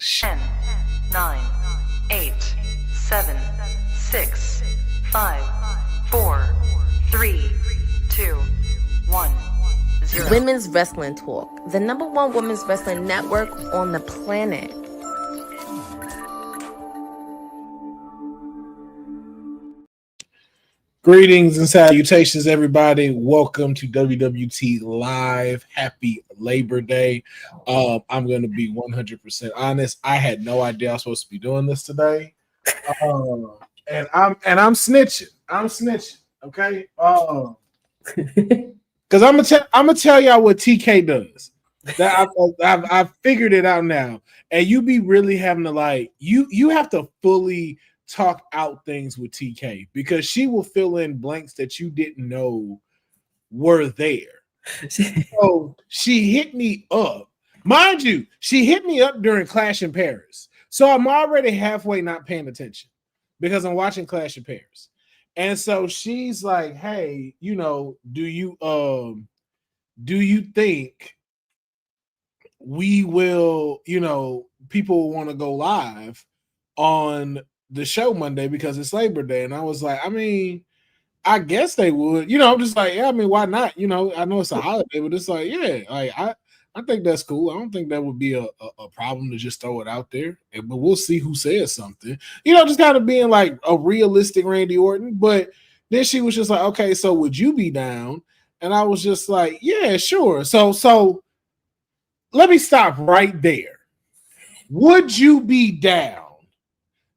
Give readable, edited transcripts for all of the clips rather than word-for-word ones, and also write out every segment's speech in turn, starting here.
10, 9, 8, 7, 6, 5, 4, 3, 2, 1, 0. Women's Wrestling Talk, the #1 women's wrestling network on the planet. Greetings and salutations, everybody. Welcome to WWT Live. Happy Labor Day. I'm going to be 100% honest. I had no idea I was supposed to be doing this today, and I'm snitching. I'm snitching. Okay, because I'm gonna tell y'all what TK does. That I've figured it out now, and you be really having to you have to fully talk out things with TK because she will fill in blanks that you didn't know were there. So she hit me up. Mind you, she hit me up during Clash in Paris. So I'm already halfway not paying attention because I'm watching Clash in Paris. And so she's like, hey, do you think we will, people will want to go live on the show Monday because it's Labor Day? And I was like, I mean, I guess they would. I'm just like, yeah, I mean, why not? I know it's a holiday, but it's like, yeah, like I think that's cool. I don't think that would be a problem to just throw it out there. But we'll see who says something. Just kind of being like a realistic Randy Orton. But then she was just like, okay, so would you be down? And I was just like, yeah, sure. So let me stop right there. Would you be down?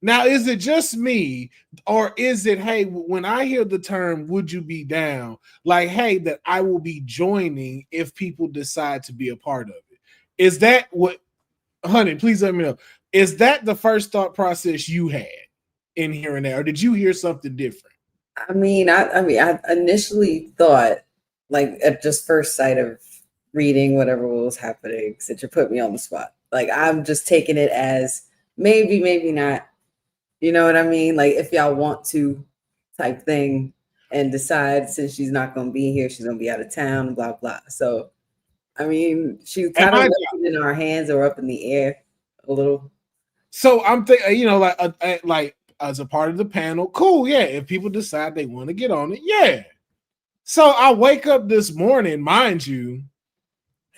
Now, is it just me, or is it, hey, when I hear the term, would you be down, like, hey, that I will be joining if people decide to be a part of it? Is that what, honey, please let me know. Is that the first thought process you had in hearing that, or did you hear something different? I mean, I initially thought, like, at just first sight of reading whatever was happening, that you put me on the spot. Like, I'm just taking it as maybe, maybe not. You know what I mean? Like, if y'all want to type thing and decide since she's not going to be here, she's going to be out of town, blah, blah. So, I mean, she kind of left it in our hands or up in the air a little. So I'm thinking, like as a part of the panel, cool. Yeah. If people decide they want to get on it. Yeah. So I wake up this morning, mind you,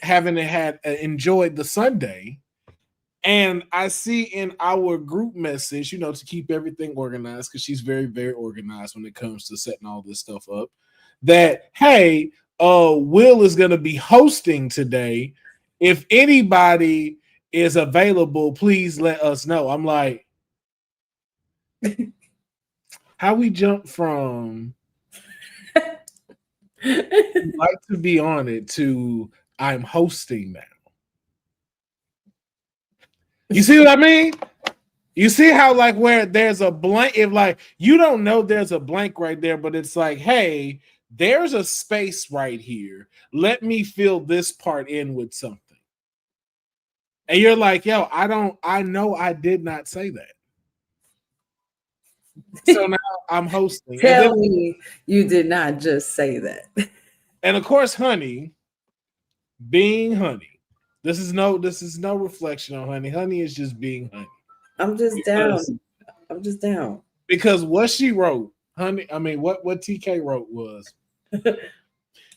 having enjoyed the Sunday. And I see in our group message, to keep everything organized, because she's very, very organized when it comes to setting all this stuff up, that, hey, Will is going to be hosting today. If anybody is available, please let us know. I'm like, how we jump from like to be on it to I'm hosting now. You see what I mean? You see how, like, where there's a blank, if like you don't know there's a blank right there, but it's like, hey, there's a space right here. Let me fill this part in with something. And you're like, yo, I know I did not say that. So now I'm hosting. Tell me you did not just say that. And of course, honey, being honey. This is no reflection on honey. Honey is just being honey. I'm just down. Because what she wrote, honey, I mean, what TK wrote was,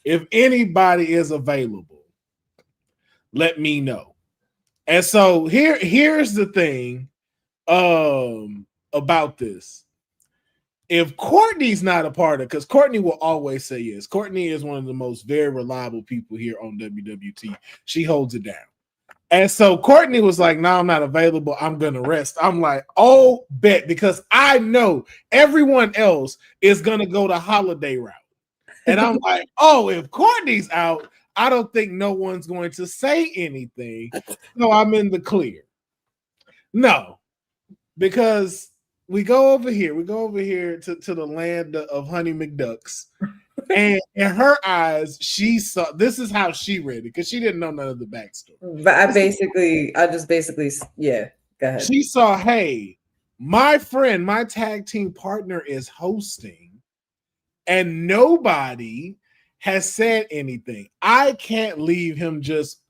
if anybody is available, let me know. And so here's the thing about this. If Courtney's not a part of it, because Courtney will always say yes. Courtney is one of the most very reliable people here on WWT. She holds it down. And so Courtney was like, no, I'm not available. I'm going to rest. I'm like, oh, bet, because I know everyone else is going to go the holiday route. And I'm like, oh, if Courtney's out, I don't think no one's going to say anything. No, I'm in the clear. No, because we go over here to the land of Honey McDucks. And in her eyes, she saw, this is how she read it, because she didn't know none of the backstory. But I just basically, yeah, go ahead. She saw, hey, my friend, my tag team partner is hosting, and nobody has said anything. I can't leave him just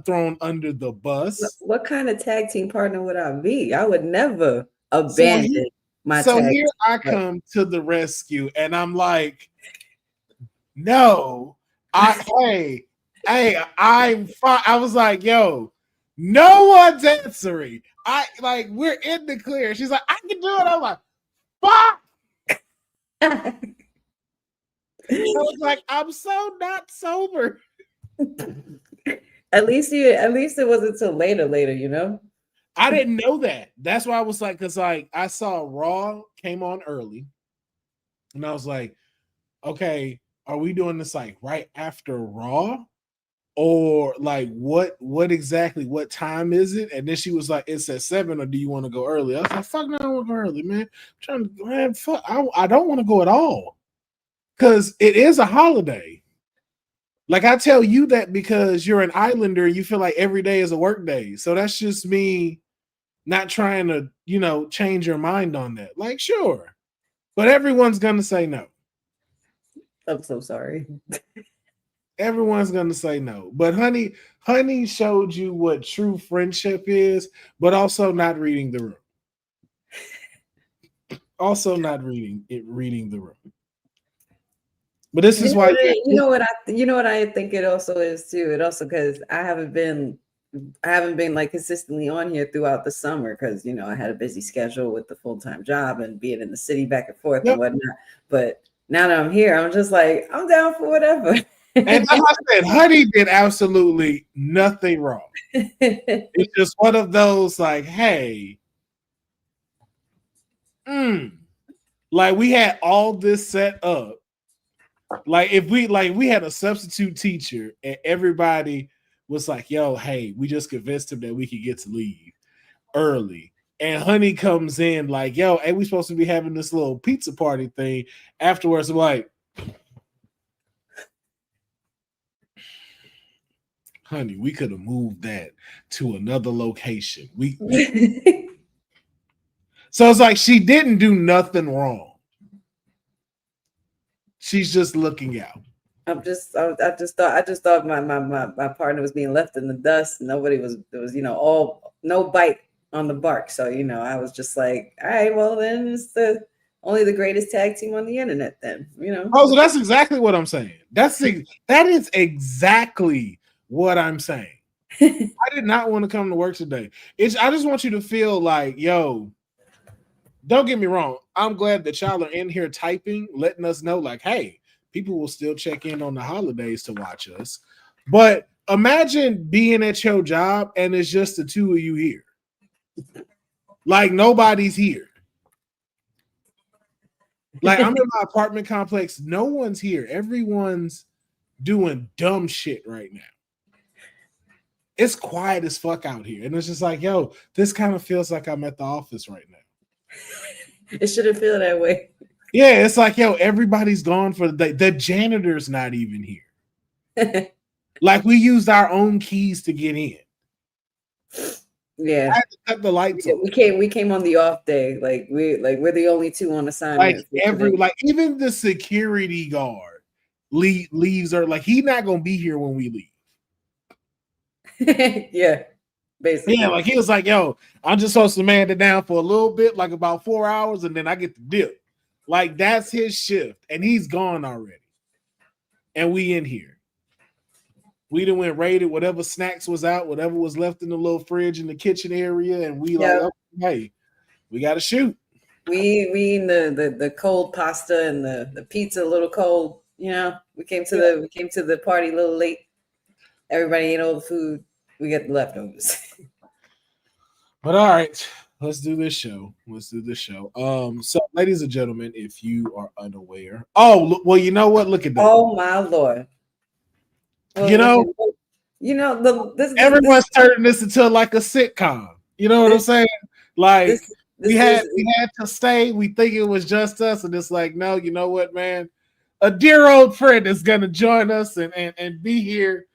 thrown under the bus. What kind of tag team partner would I be? I would never So abandon my tag here team I come to the rescue, and I'm like, no, hey, I'm fine. I was like, yo, no one's answering. We're in the clear. She's like, I can do it. I'm like, fuck. I was like, I'm so not sober. At least it wasn't till later, you know? I didn't know that. That's why I was like, because like I saw Raw came on early, and I was like, okay, are we doing this like right after Raw? Or like what exactly, what time is it? And then she was like, it's at 7, or do you want to go early? I was like, fuck no, I don't want to go early, man. Fuck, I don't want to go at all. Because it is a holiday. Like I tell you that because you're an Islander and you feel like every day is a work day. So that's just me not trying to, change your mind on that. Like, sure. But everyone's gonna say no. I'm so sorry. Everyone's gonna say no. But honey showed you what true friendship is, but also not reading the room. Also not reading the room. But this is why you know what I think it also is too. It also because I haven't been like consistently on here throughout the summer because I had a busy schedule with the full-time job and being in the city back and forth and whatnot. But now that I'm here, I'm just like, I'm down for whatever. And like I said, honey did absolutely nothing wrong. It's just one of those like, hey, like we had all this set up. Like if we had a substitute teacher and everybody was like, yo, hey, we just convinced him that we could get to leave early. And honey comes in like, yo, hey, we supposed to be having this little pizza party thing. Afterwards, I'm like, honey, we could have moved that to another location. So it's like she didn't do nothing wrong. She's just looking out. I just thought my partner was being left in the dust. Nobody was. There was no bite on the bark. So I was just like, all right, well then it's only the greatest tag team on the internet. Then Oh, so that's exactly what I'm saying. That is exactly what I'm saying. I did not want to come to work today. I just want you to feel like, yo. Don't get me wrong. I'm glad that y'all are in here typing, letting us know, like, hey, people will still check in on the holidays to watch us. But imagine being at your job and it's just the two of you here. Like, nobody's here. Like, I'm in my apartment complex. No one's here. Everyone's doing dumb shit right now. It's quiet as fuck out here. And it's just like, yo, this kind of feels like I'm at the office right now. It shouldn't feel that way. Yeah, it's like, yo, everybody's gone for the day. The janitor's not even here. Like we used our own keys to get in. Yeah, I had to cut the lights on. We came on the off day. We're the only two on assignment. Even the security guard leaves or like he's not gonna be here when we leave. Yeah. Basically. Yeah, like he was like, yo, I'm just supposed to man it down for a little bit, like about 4 hours, and then I get to dip. Like that's his shift, and he's gone already. And we in here. We done went raided whatever snacks was out, whatever was left in the little fridge in the kitchen area, and we like, hey, we gotta shoot. We eating the cold pasta and the pizza a little cold. We came to the party a little late. Everybody ate all the food. We got the leftovers. But all right, let's do this show. So, ladies and gentlemen, if you are unaware, well, you know what? Look at that. Oh my Lord! Well, everyone's turning this into like a sitcom. You know what I'm saying? Like we had to stay. We think it was just us, and it's like, no, you know what, man? A dear old friend is gonna join us and be here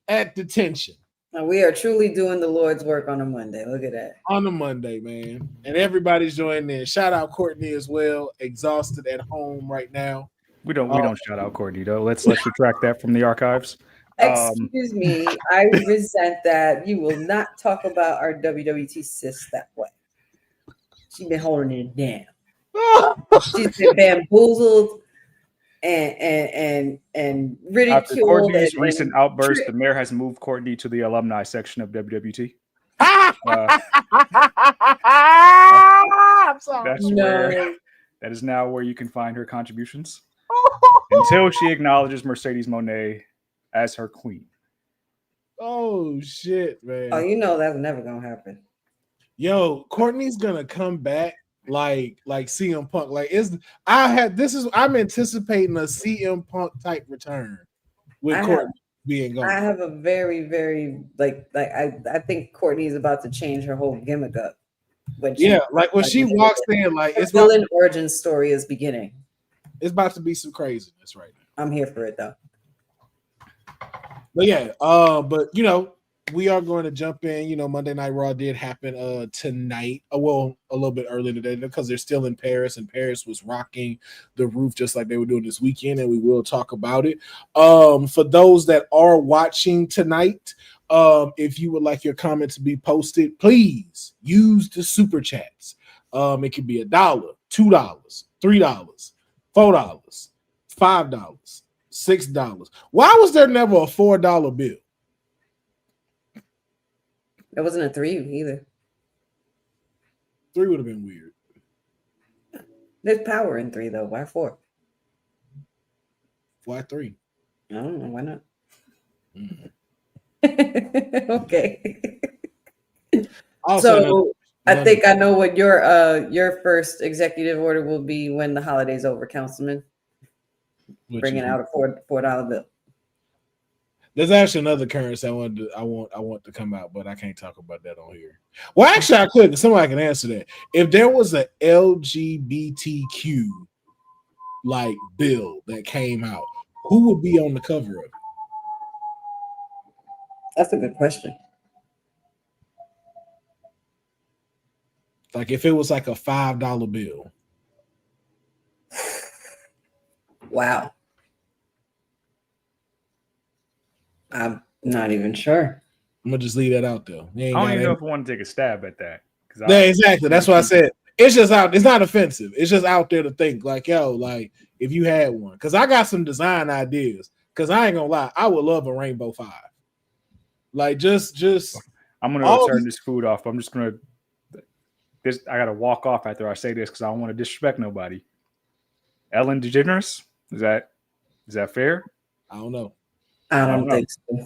at detention. We are truly doing the Lord's work on a Monday. Look at that. On a Monday, man. And everybody's joining in. Shout out Courtney as well. Exhausted at home right now. We don't shout out Courtney though. Let's retract that from the archives. Excuse me, I resent that. You will not talk about our WWT sis that way. She's been holding it down. She's been bamboozled and ridiculed. After Courtney's recent outburst, tricked. the mayor has moved Courtney to the alumni section of WWT. I'm sorry. That is now where you can find her contributions until she acknowledges Mercedes Moné as her queen. Oh shit, man. Oh, you know that's never gonna happen. Yo, Courtney's gonna come back like CM Punk. I'm anticipating a CM Punk type return with Courtney being gone. I have a very, very I think Courtney is about to change her whole gimmick up. When she walks in, like it's villain origin story is beginning. It's about to be some craziness right now. I'm here for it though. But yeah, but we are going to jump in. Monday Night Raw did happen tonight. Well, a little bit early today because they're still in Paris, and Paris was rocking the roof just like they were doing this weekend, and we will talk about it. For those that are watching tonight, if you would like your comment to be posted, please use the super chats. It could be $1, $2, $3, $4, $5, $6. Why was there never a $4 bill? It wasn't a 3 either. 3 would have been weird. There's power in 3 though. Why 4? Why 3? I don't know. Why not? Mm-hmm. Okay. Also, so I think I know what your first executive order will be when the holiday's over, Councilman. Bringing out a $4 bill. There's actually another currency I want to come out, but I can't talk about that on here. Well, actually, I could. Somebody can answer that. If there was a LGBTQ bill that came out, who would be on the cover of it? That's a good question. Like if it was like a $5 bill. Wow. I'm not even sure. I'm gonna just leave that out there. I don't even know if I want to take a stab at that. Yeah, exactly. That's what I said. It's just out. It's not offensive. It's just out there to think if you had one, because I got some design ideas. Because I ain't gonna lie, I would love a Rainbow 5. Just. I'm gonna turn this food off. I'm just gonna. I gotta walk off after I say this because I don't want to disrespect nobody. Ellen DeGeneres, is that fair? I don't know. I don't think so.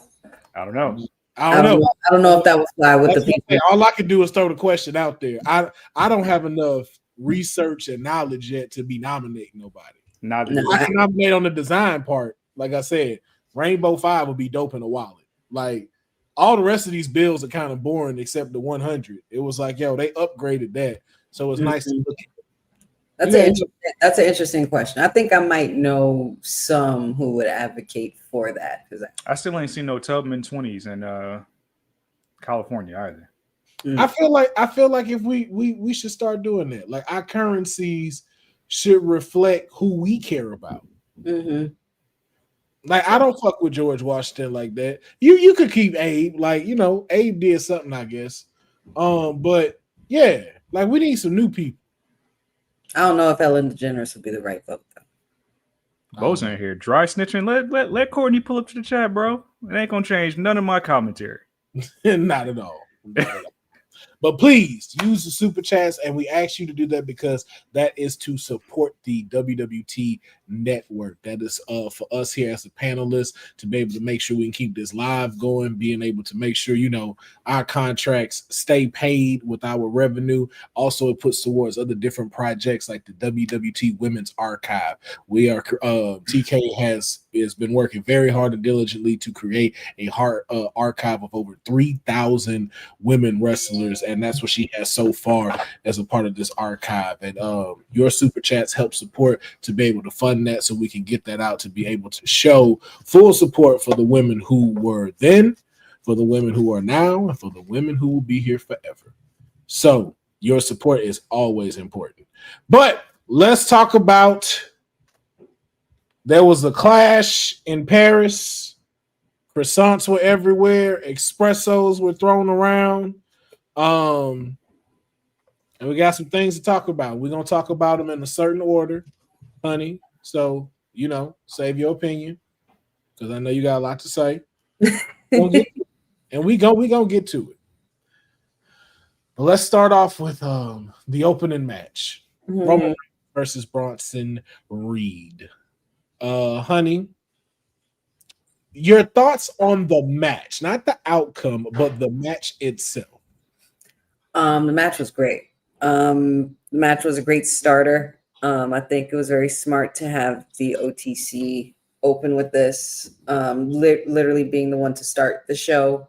I don't know. I don't know if that would fly with the people. All I can do is throw the question out there. I don't have enough research and knowledge yet to be nominating nobody. I can nominate on the design part. Like I said, Rainbow 5 would be dope in a wallet. Like all the rest of these bills are kind of boring except the 100. It was like, they upgraded that. So it's nice to look at. That's an interesting question. I think I might know some who would advocate for that because I still ain't seen no Tubman 20s in California either. I feel like if we should start doing that. Like our currencies should reflect who we care about. Mm-hmm. Like I don't fuck with George Washington like that. You could keep Abe. Abe did something, I guess. But yeah, we need some new people. I don't know if Ellen DeGeneres would be the right vote though. Bo's in here dry snitching. Let Courtney pull up to the chat, bro. It ain't gonna change none of my commentary. Not at all. But please use the super chats, and we ask you to do that because that is to support the WWT network. That is for us here as the panelists to be able to make sure we can keep this live going, being able to make sure our contracts stay paid with our revenue. Also, it puts towards other different projects like the WWT Women's Archive. We are TK has been working very hard and diligently to create a archive of over 3,000 women wrestlers, and that's what she has so far as a part of this archive. And your super chats help support to be able to fund that so we can get that out to be able to show full support for the women who were then, for the women who are now, and for the women who will be here forever. So your support is always important. But let's talk about, there was a clash in Paris. Croissants were everywhere. Espressos were thrown around. And we got some things to talk about. We're going to talk about them in a certain order, honey. So, save your opinion because I know you got a lot to say. And we going to get to it. But let's start off with the opening match. Roman Reigns versus Bronson Reed. Honey, your thoughts on the match, not the outcome, but the match itself. The match was great. The match was a great starter. I think it was very smart to have the OTC open with this, literally being the one to start the show.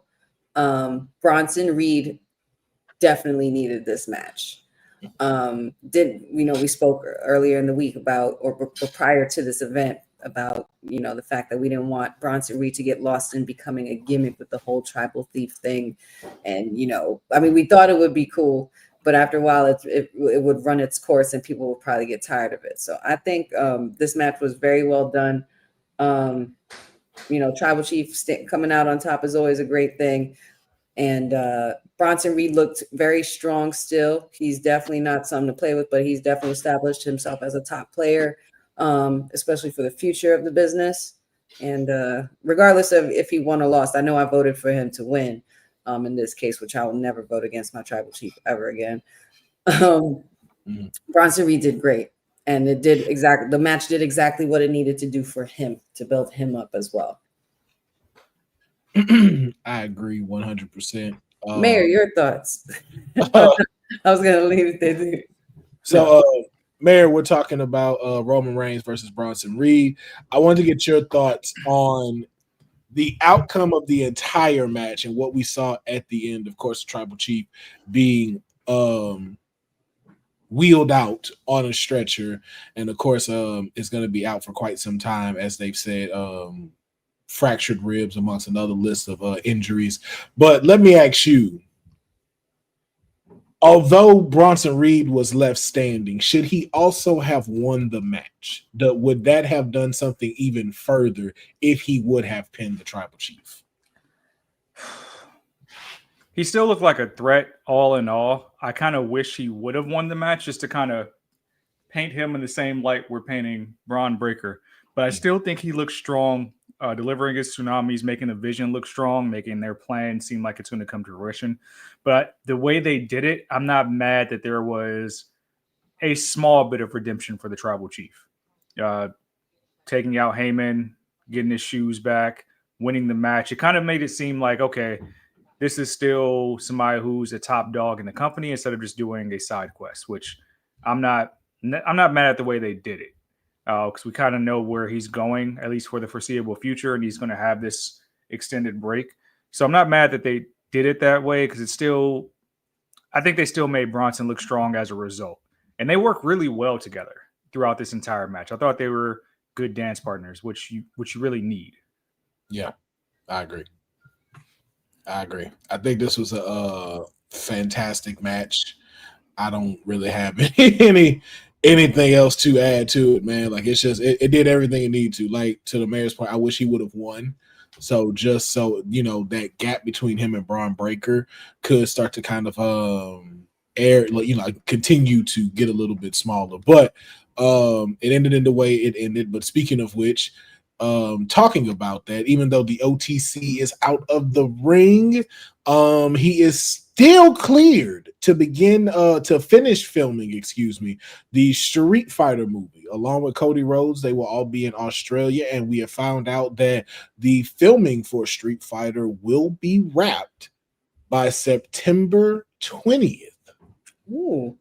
Bronson Reed definitely needed this match. We spoke earlier in the week about, or prior to this event, about the fact that we didn't want Bronson Reed to get lost in becoming a gimmick with the whole tribal thief thing. And we thought it would be cool, but after a while it would run its course and people would probably get tired of it. So I think this match was very well done. Tribal Chief coming out on top is always a great thing. And Bronson Reed looked very strong still. He's definitely not something to play with, but he's definitely established himself as a top player, especially for the future of the business. And regardless of if he won or lost, I know I voted for him to win in this case, which I will never vote against my Tribal Chief ever again. Bronson Reed did great. And the match did exactly what it needed to do for him, to build him up as well. I agree 100%. Mayor, your thoughts? I was going to leave it there. So, Mayor, we're talking about Roman Reigns versus Bronson Reed. I wanted to get your thoughts on the outcome of the entire match and what we saw at the end. Of course, the Tribal Chief being wheeled out on a stretcher, and of course, is going to be out for quite some time, as they've said. Fractured ribs amongst another list of injuries. But let me ask you, although Bronson Reed was left standing, should he also have won the match? Would that have done something even further if he would have pinned the Tribal Chief? He still looked like a threat all in all. I kind of wish he would have won the match just to kind of paint him in the same light we're painting Braun Breaker. But I still think he looks strong. Delivering his tsunamis, making the Vision look strong, making their plan seem like it's going to come to fruition. But the way they did it, I'm not mad that there was a small bit of redemption for the Tribal Chief. Taking out Heyman, getting his shoes back, winning the match. It kind of made it seem like, okay, this is still somebody who's a top dog in the company instead of just doing a side quest, which I'm not mad at the way they did it. Because we kind of know where he's going, at least for the foreseeable future, and he's going to have this extended break. So I'm not mad that they did it that way, because I think they still made Bronson look strong as a result. And they work really well together throughout this entire match. I thought they were good dance partners, which you really need. Yeah, I agree. I think this was a fantastic match. I don't really have anything else to add to it, man. Like, it's just it did everything it needed to. Like, to the Mayor's point, I wish he would have won. So just so that gap between him and Braun Breaker could start to kind of continue to get a little bit smaller. But it ended in the way it ended. But speaking of which, talking about that, even though the OTC is out of the ring, he is still cleared to finish filming, the Street Fighter movie. Along with Cody Rhodes, they will all be in Australia, and we have found out that the filming for Street Fighter will be wrapped by September 20th. Ooh.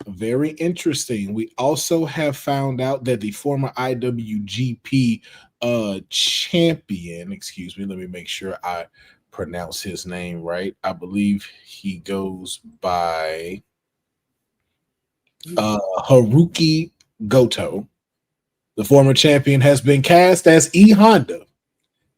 Very interesting. We also have found out that the former IWGP champion, let me make sure I pronounce his name right. I believe he goes by Haruki Goto. The former champion has been cast as E Honda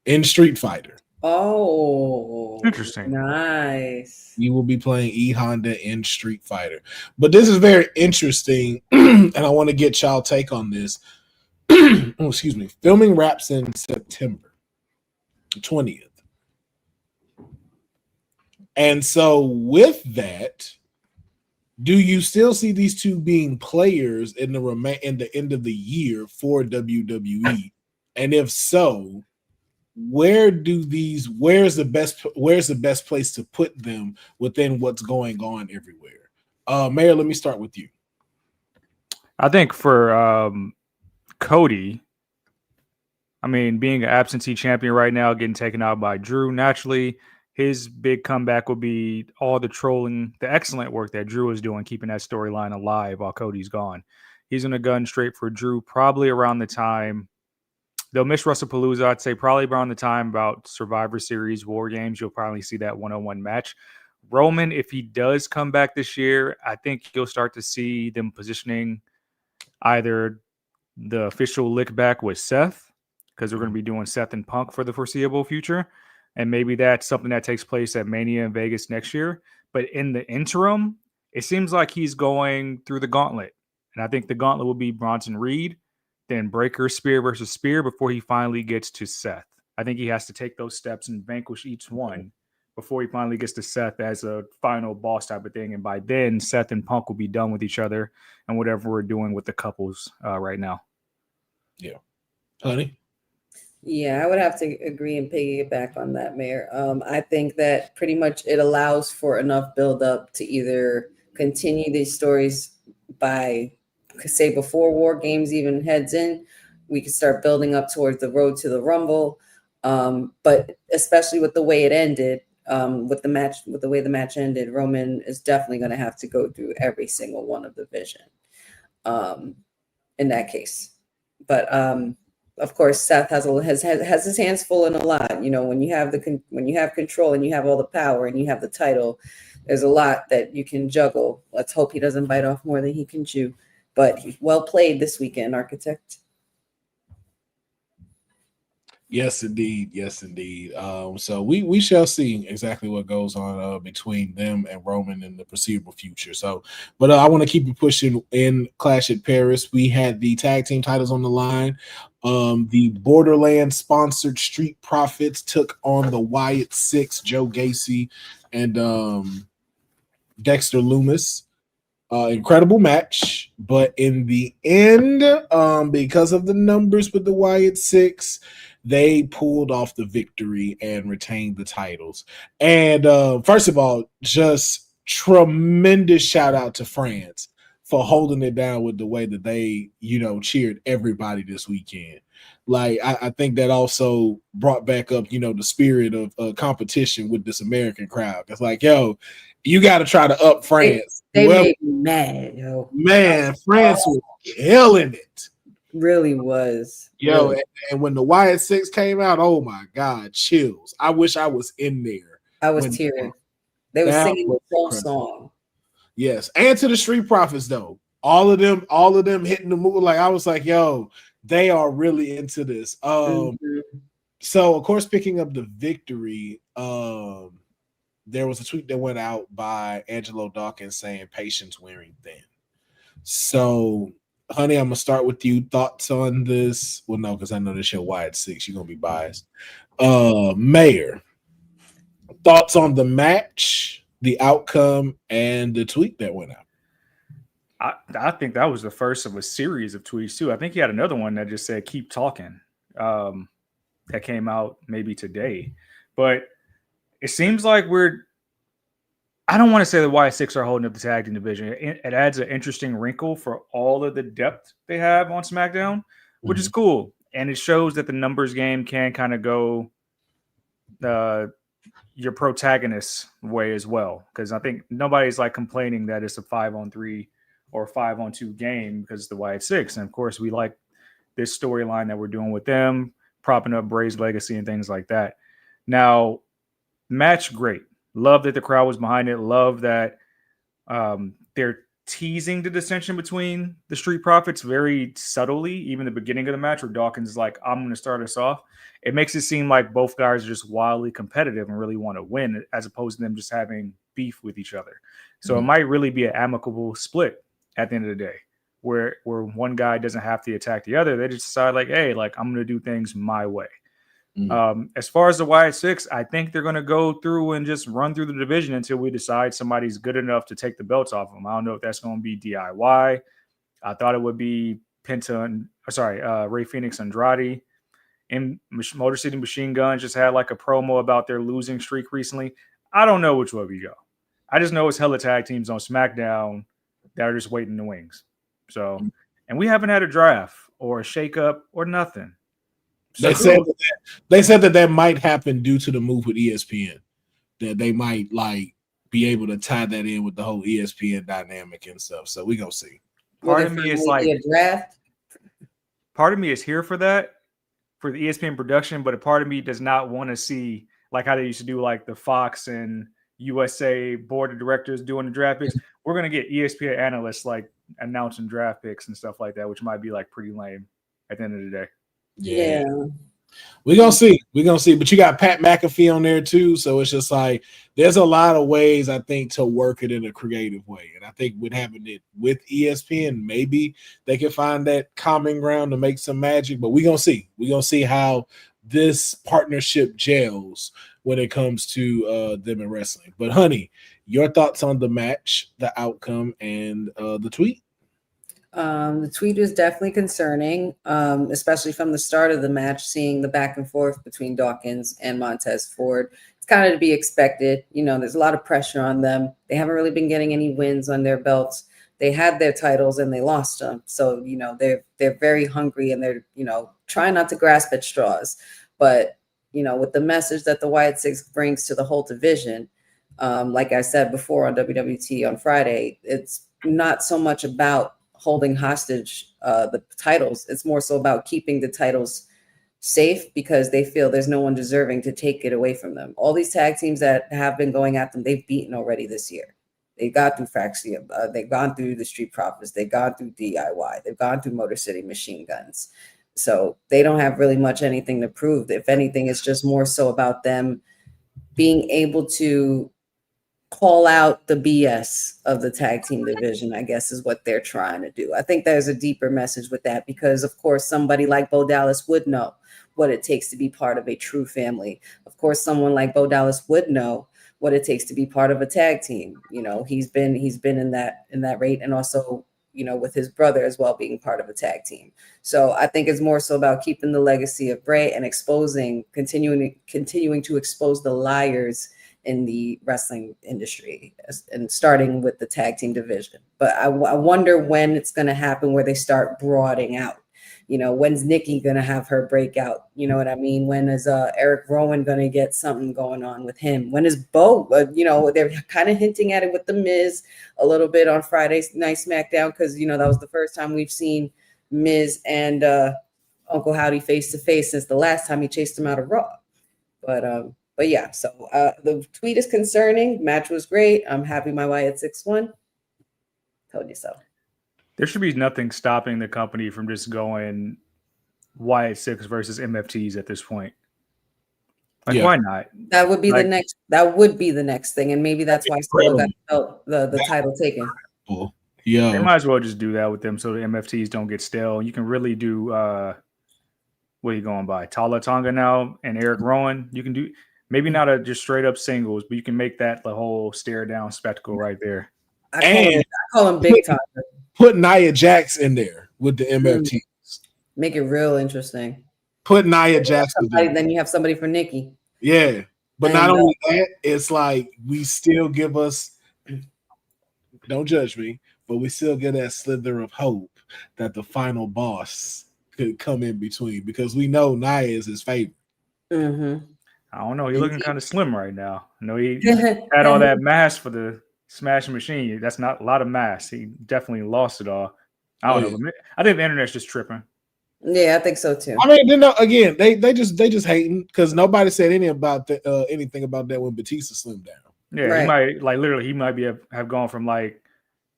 in Street Fighter. Oh, interesting. Nice. You will be playing E Honda in Street Fighter. But this is very interesting, and I want to get y'all take on this. Filming wraps in September. 20th. And so with that, do you still see these two being players in the end of the year for WWE? And if so, where's the best place to put them within what's going on everywhere? Mayor, let me start with you. I think for Cody, I mean, being an absentee champion right now, getting taken out by Drew, naturally, his big comeback will be all the trolling, the excellent work that Drew is doing, keeping that storyline alive while Cody's gone. He's going to gun straight for Drew probably around the time. They'll miss WrestlePalooza. I'd say probably around the time about Survivor Series, War Games. You'll probably see that one-on-one match. Roman, if he does come back this year, I think you'll start to see them positioning either the official lick back with Seth, because we're going to be doing Seth and Punk for the foreseeable future. And maybe that's something that takes place at Mania in Vegas next year. But in the interim, it seems like he's going through the gauntlet. And I think the gauntlet will be Bronson Reed, then Breaker, Spear versus Spear before he finally gets to Seth. I think he has to take those steps and vanquish each one before he finally gets to Seth as a final boss type of thing. And by then, Seth and Punk will be done with each other and whatever we're doing with the couples right now. Yeah. Honey? Yeah, I would have to agree and piggyback on that, Mayor. I think that pretty much it allows for enough buildup to either continue these stories by, say, before War Games even heads in, we could start building up towards the road to the Rumble. But especially with the way it ended, with the way the match ended, Roman is definitely going to have to go through every single one of the Vision in that case. But of course, Seth has his hands full in a lot. You know, when you have control and you have all the power and you have the title, there's a lot that you can juggle. Let's hope he doesn't bite off more than he can chew. But well played this weekend, Architect. Yes, indeed. Yes, indeed. So we shall see exactly what goes on between them and Roman in the foreseeable future. So, but I want to keep it pushing in Clash at Paris. We had the tag team titles on the line. The Borderlands sponsored Street Profits took on the Wyatt Six, Joe Gacy and Dexter Loomis. Incredible match, but in the end, because of the numbers with the Wyatt Six, they pulled off the victory and retained the titles. And first of all, just tremendous shout out to France for holding it down with the way that they, cheered everybody this weekend. Like, I think that also brought back up, the spirit of competition with this American crowd. It's like, yo, you got to try to up France. They made me mad, yo. Man, France was killing it. Really was. Yo, really. And when the Wyatt Six came out, oh my God, chills. I wish I was in there. I was tearing. They were singing the whole song. Yes, and to the Street Profits though. All of them hitting the move. Like I was like, yo, they are really into this. So of course, picking up the victory, there was a tweet that went out by Angelo Dawkins saying patience wearing thin. So, honey, I'm gonna start with you. Thoughts on this? Well, no, because I know this your Wyatt Six. You're gonna be biased. Mayor, thoughts on the match, the outcome, and the tweet that went out? I think that was the first of a series of tweets too. I think he had another one that just said "keep talking," that came out maybe today, but it seems like I don't want to say the Wyatt Six are holding up the tag team division. It adds an interesting wrinkle for all of the depth they have on SmackDown, which is cool. And it shows that the numbers game can kind of go your protagonist way as well. Because I think nobody's like complaining that it's a 5-on-3 or 5-on-2 game because it's the Wyatt Six. And of course, we like this storyline that we're doing with them, propping up Bray's legacy and things like that. Now, match great. Love that the crowd was behind it. Love that they're teasing the dissension between the Street Profits very subtly, even the beginning of the match where Dawkins is like, I'm going to start us off. It makes it seem like both guys are just wildly competitive and really want to win as opposed to them just having beef with each other. So it might really be an amicable split at the end of the day where one guy doesn't have to attack the other. They just decide like, hey, like I'm going to do things my way. As far as the Wyatt Six, I think they're going to go through and just run through the division until we decide somebody's good enough to take the belts off them. I don't know if that's going to be DIY. I thought it would be Ray Phoenix Andrade. And Motor City Machine Guns just had like a promo about their losing streak recently. I don't know which way we go. I just know it's hella tag teams on SmackDown that are just waiting in the wings. So, and we haven't had a draft or a shakeup or nothing. So they said that might happen due to the move with ESPN. That they might like be able to tie that in with the whole ESPN dynamic and stuff. So we gonna see. Part of me is like a draft. Part of me is here for that, for the ESPN production, but a part of me does not want to see like how they used to do like the Fox and USA board of directors doing the draft picks. We're gonna get ESPN analysts like announcing draft picks and stuff like that, which might be like pretty lame at the end of the day. Yeah. We're gonna see. But you got Pat McAfee on there too. So it's just like there's a lot of ways I think to work it in a creative way. And I think with having it with ESPN, maybe they can find that common ground to make some magic. But we're gonna see. We're gonna see how this partnership gels when it comes to them in wrestling. But honey, your thoughts on the match, the outcome, and the tweet? The tweet was definitely concerning, especially from the start of the match, seeing the back and forth between Dawkins and Montez Ford. It's kind of to be expected. You know, there's a lot of pressure on them. They haven't really been getting any wins on their belts. They had their titles and they lost them. So, you know, they're very hungry and they're, you know, trying not to grasp at straws. But, you know, with the message that the Wyatt Six brings to the whole division, like I said before on WWT on Friday, it's not so much about holding hostage the titles. It's more so about keeping the titles safe because they feel there's no one deserving to take it away from them. All these tag teams that have been going at them, they've beaten already this year. They got through Faction, they've gone through the Street Profits, they've gone through DIY, they've gone through Motor City Machine Guns. So they don't have really much anything to prove. If anything, it's just more so about them being able to call out the BS of the tag team division, I guess, is what they're trying to do. I think there's a deeper message with that because, of course, somebody like Bo Dallas would know what it takes to be part of a true family. Of course, someone like Bo Dallas would know what it takes to be part of a tag team. You know, he's been in that rate, and also, you know, with his brother as well being part of a tag team. So I think it's more so about keeping the legacy of Bray and continuing to expose the liars in the wrestling industry, and starting with the tag team division. But I wonder when it's going to happen where they start broadening out. You know, when's Nikki going to have her breakout? You know what I mean? When is Eric Rowan going to get something going on with him? When is Bo? You know, they're kind of hinting at it with The Miz a little bit on Friday Night SmackDown because, you know, that was the first time we've seen Miz and Uncle Howdy face to face since the last time he chased him out of Raw. But yeah, so the tweet is concerning. Match was great. I'm happy my Wyatt 6-1. Told you so. There should be nothing stopping the company from just going Wyatt 6 versus MFTs at this point. Like, why not? That would be the next. That would be the next thing, and maybe that's why Solo got the title taken. Yeah, they might as well just do that with them, so the MFTs don't get stale. You can really do. What are you going by? Tala Tonga now and Eric Rowan. You can do. Maybe not a just straight up singles, but you can make that the whole stare down spectacle right there. I call him Big Time. Put Nia Jax in there with the MFTs. Make it real interesting. Put Nia Jax in there. Then you have somebody for Nikki. Yeah. But not only that, it's like we still give us, don't judge me, but we still get that slither of hope that the final boss could come in between because we know Nia is his favorite. Mm-hmm. I don't know. He's looking kind of slim right now. I know he had all that mass for the Smash Machine. That's not a lot of mass. He definitely lost it all. I don't know. I think the internet's just tripping. Yeah, I think so too. I mean, again, they just hating because nobody said anything about that when Batista slimmed down. Yeah, right. He might have gone from like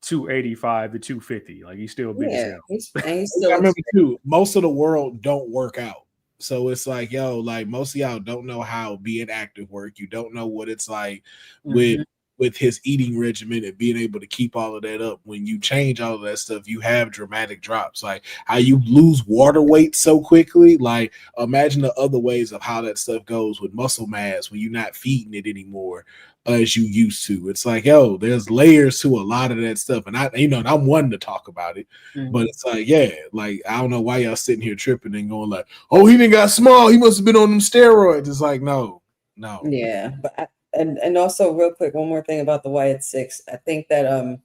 285 to 250. Like he's still big as hell. He's still I remember too. Most of the world don't work out. So it's like, like most of y'all don't know how being active work. You don't know what it's like with with his eating regimen and being able to keep all of that up. When you change all of that stuff, you have dramatic drops. Like how you lose water weight so quickly. Like imagine the other ways of how that stuff goes with muscle mass when you're not feeding it anymore as you used to. It's like, yo, there's layers to a lot of that stuff. And and I'm one to talk about it, but it's like, yeah, like I don't know why y'all sitting here tripping and going like, oh, he didn't got small. He must have been on them steroids. It's like, no. Yeah, but and also real quick, one more thing about the Wyatt Six. I think that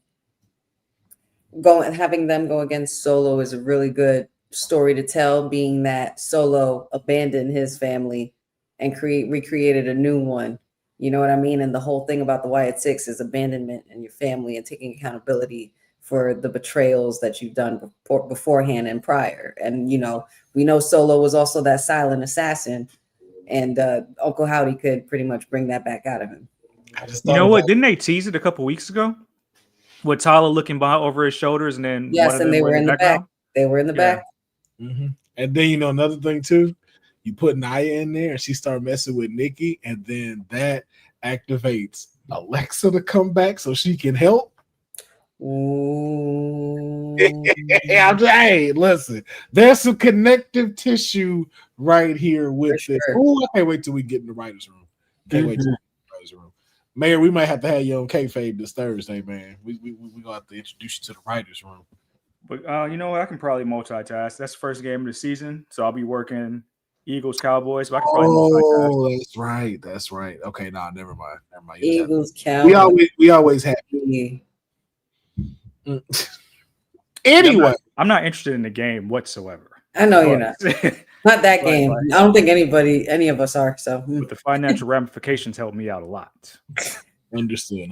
having them go against Solo is a really good story to tell, being that Solo abandoned his family and recreated a new one. You know what I mean? And the whole thing about the Wyatt Six is abandonment and your family and taking accountability for the betrayals that you've done beforehand and prior. And we know Solo was also that silent assassin. And Uncle Howdy could pretty much bring that back out of him. You know what? Didn't they tease it a couple weeks ago? With Tyler looking behind over his shoulders, and then yes, and they were in the back. They were in the back. Mm-hmm. And then another thing too, you put Naya in there, and she started messing with Nikki, and then that activates Alexa to come back so she can help. Ooh. Hey, listen, there's some connective tissue right here with this. Ooh, I can't wait till we get in the writer's room. Can't wait till we get in the writer's room. Mayor, we might have to have you on kayfabe this Thursday, man. We gonna have to introduce you to the writer's room. But you know what? I can probably multitask. That's the first game of the season, so I'll be working Eagles, Cowboys. So I can probably multitask. Oh, that's right. Okay, never mind. Eagles, Cowboys. We always have. Anyway, I'm not interested in the game whatsoever. I know you're not. Not that game. I don't think any of us are. So, but the financial ramifications help me out a lot. Understood.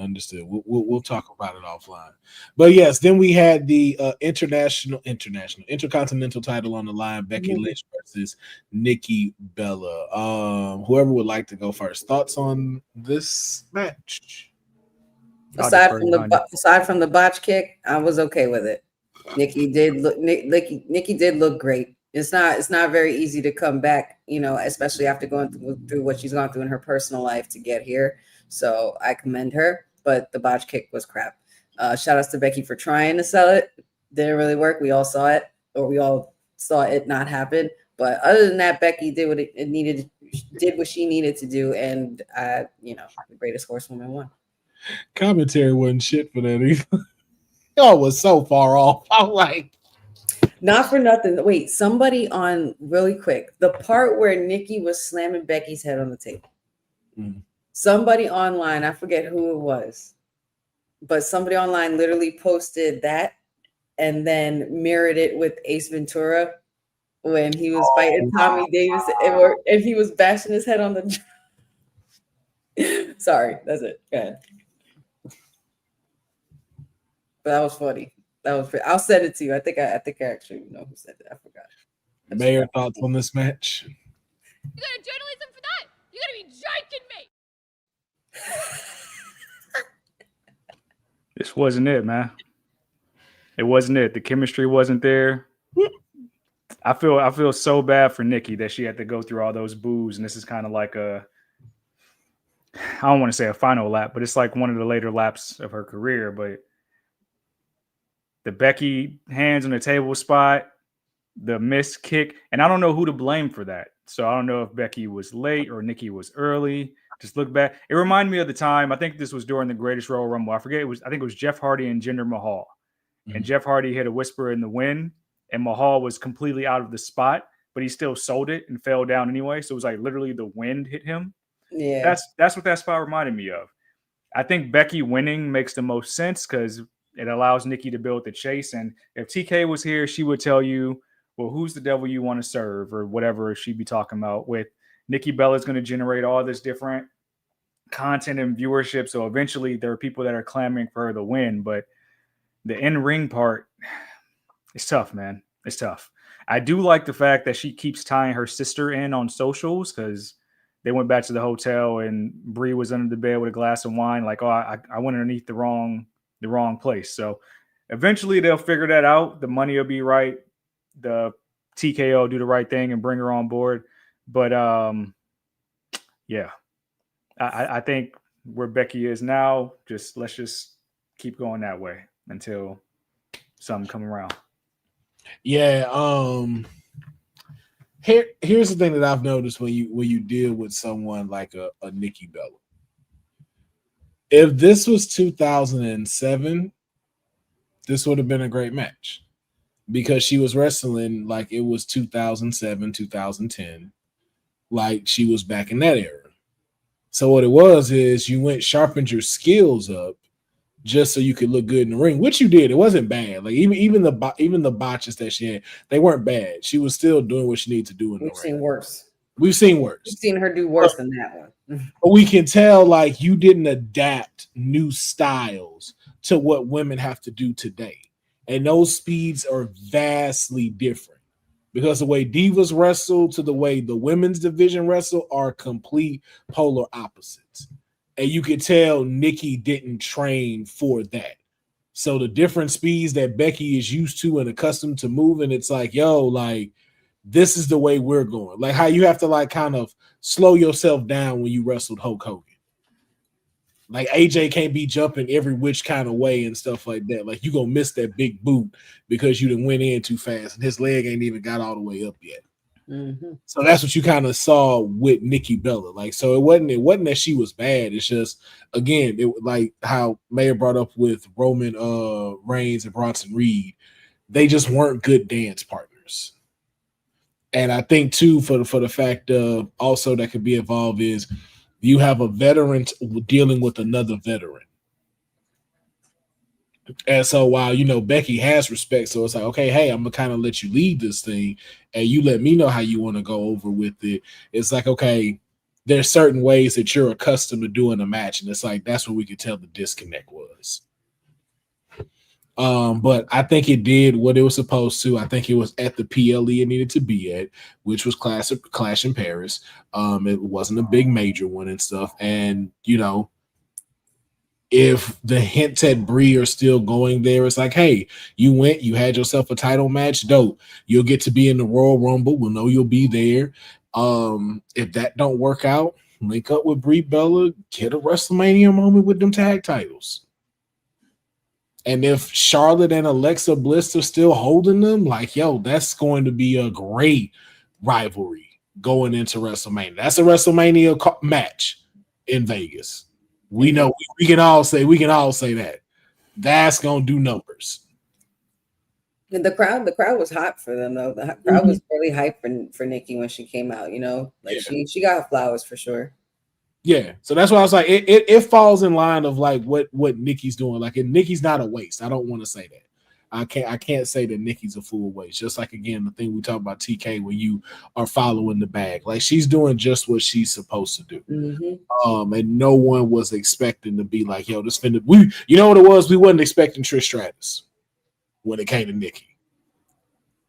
We'll talk about it offline. But yes, then we had the intercontinental title on the line. Becky Lynch versus Nikki Bella. Whoever would like to go first. Thoughts on this match? Aside from the botch kick, I was okay with it. Nikki did look great. It's not very easy to come back, especially after going through what she's gone through in her personal life to get here. So I commend her, but the botch kick was crap. Shout outs to Becky for trying to sell it. Didn't really work. We all saw it, or we all saw it not happen. But other than that, Becky did what she needed to do, and the greatest horsewoman won. Commentary wasn't shit for that either. Y'all was so far off. I'm like, not for nothing. Wait, somebody on really quick. The part where Nikki was slamming Becky's head on the table. Somebody online, I forget who it was, but somebody online literally posted that and then mirrored it with Ace Ventura when he was fighting Tommy Davis and he was bashing his head on the. Sorry, that's it. Go ahead. But that was funny. I'll send it to you. I think I actually know who said it. I forgot. Mayor, thoughts on this match? You got a journalism for that? You gotta be joking me. This wasn't it, man. It wasn't it. The chemistry wasn't there. I feel so bad for Nikki that she had to go through all those boos, and this is kind of like I don't want to say a final lap, but it's like one of the later laps of her career. But the Becky hands on the table spot, the missed kick, and I don't know who to blame for that. So I don't know if Becky was late or Nikki was early. Just look back. It reminded me of the time, I think this was during the Greatest Royal Rumble. I think it was Jeff Hardy and Jinder Mahal. And Jeff Hardy hit a whisper in the wind, and Mahal was completely out of the spot, but he still sold it and fell down anyway. So it was like literally the wind hit him. Yeah. That's what that spot reminded me of. I think Becky winning makes the most sense because it allows Nikki to build the chase. And if TK was here, she would tell you, well, who's the devil you want to serve or whatever she'd be talking about. With Nikki Bella's going to generate all this different content and viewership. So eventually there are people that are clamoring for her to win. But the in-ring part, it's tough, man. It's tough. I do like the fact that she keeps tying her sister in on socials because they went back to the hotel and Bree was under the bed with a glass of wine. Like, oh, I went underneath the wrong place. So eventually they'll figure that out. The money will be right. The TKO do the right thing and bring her on board. But yeah, I think where Becky is now, let's just keep going that way until something come around. Yeah. Here's the thing that I've noticed when you deal with someone like a Nikki Bella. If this was 2007, this would have been a great match because she was wrestling like it was 2007, 2010, like she was back in that era. So what it was is you sharpened your skills up just so you could look good in the ring, which you did. It wasn't bad. Like even the botches that she had, they weren't bad. She was still doing what she needed to do in the ring. We've seen worse. We've seen worse. We've seen her do worse than that one. But we can tell like you didn't adapt new styles to what women have to do today. And those speeds are vastly different because the way divas wrestle to the way the women's division wrestle are complete polar opposites. And you could tell Nikki didn't train for that. So the different speeds that Becky is used to and accustomed to moving, it's like, yo, like, this is the way we're going. Like how you have to like kind of slow yourself down when you wrestled Hulk Hogan. Like AJ can't be jumping every which kind of way and stuff like that. Like you gonna miss that big boot because you done went in too fast and his leg ain't even got all the way up yet. Mm-hmm. So that's what you kind of saw with Nikki Bella. Like, so it wasn't that she was bad. It's just, again, it like how Mayor brought up with Roman Reigns and Bronson Reed. They just weren't good dance partners. And I think too, for the fact also that could be involved is you have a veteran dealing with another veteran. And so while, Becky has respect, so it's like, okay, hey, I'm going to kind of let you lead this thing and you let me know how you want to go over with it. It's like, okay, there's certain ways that you're accustomed to doing a match. And it's like, that's what we could tell the disconnect was. But I think it did what it was supposed to. I think it was at the PLE it needed to be at, which was Clash in Paris. It wasn't a big major one and stuff. And, if the hints at Brie are still going there, it's like, hey, you went, you had yourself a title match, dope. You'll get to be in the Royal Rumble. We'll know you'll be there. If that don't work out, link up with Brie Bella, get a WrestleMania moment with them tag titles. And if Charlotte and Alexa Bliss are still holding them, like, yo, that's going to be a great rivalry going into WrestleMania. That's a WrestleMania match in Vegas. We know we can all say that. That's gonna do numbers. And the crowd was hot for them though. The crowd was really hyped for Nikki when she came out. She got her flowers for sure. Yeah, so that's why I was like, it falls in line of like what Nikki's doing. Like, and Nikki's not a waste. I don't want to say that. I can't say that Nikki's a full waste. Just like, again, the thing we talk about TK when you are following the bag. Like, she's doing just what she's supposed to do. Mm-hmm. And no one was expecting to be like, yo, this finna. You know what it was? We wasn't expecting Trish Stratus when it came to Nikki.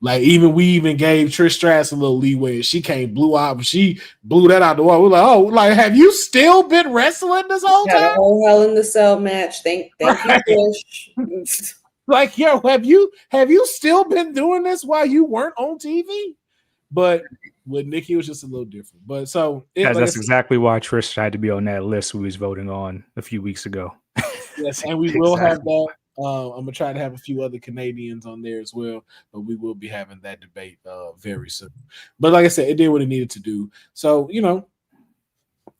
Like, we even gave Trish Stratus a little leeway. She blew that out the wall. We're like, oh, like, have you still been wrestling this whole time? Had a whole Hell in the Cell match. Thank you, Trish. Like, yo, have you still been doing this while you weren't on TV? But with Nikki, it was just a little different. But so that's exactly why Trish had to be on that list we was voting on a few weeks ago. Yes, and we will have that. I'm gonna try to have a few other Canadians on there as well, but we will be having that debate very soon. But like I said, it did what it needed to do. So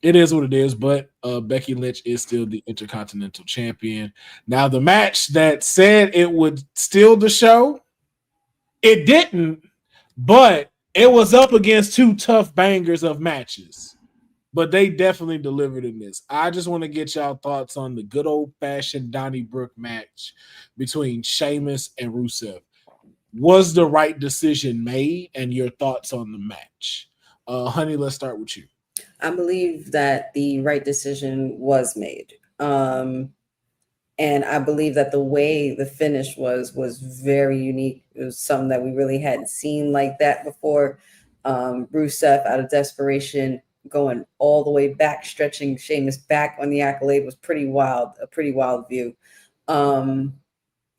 it is what it is, but Becky Lynch is still the Intercontinental Champion. Now, the match that said it would steal the show, it didn't, but it was up against two tough bangers of matches. But they definitely delivered in this. I just want to get y'all thoughts on the good old-fashioned Donnybrook match between Sheamus and Rusev. Was the right decision made? And your thoughts on the match. Honey, let's start with you. I believe that the right decision was made. And I believe that the way the finish was very unique. It was something that we really hadn't seen like that before. Rusev, out of desperation, going all the way back, stretching Sheamus back on the accolade was pretty wild, a pretty wild view.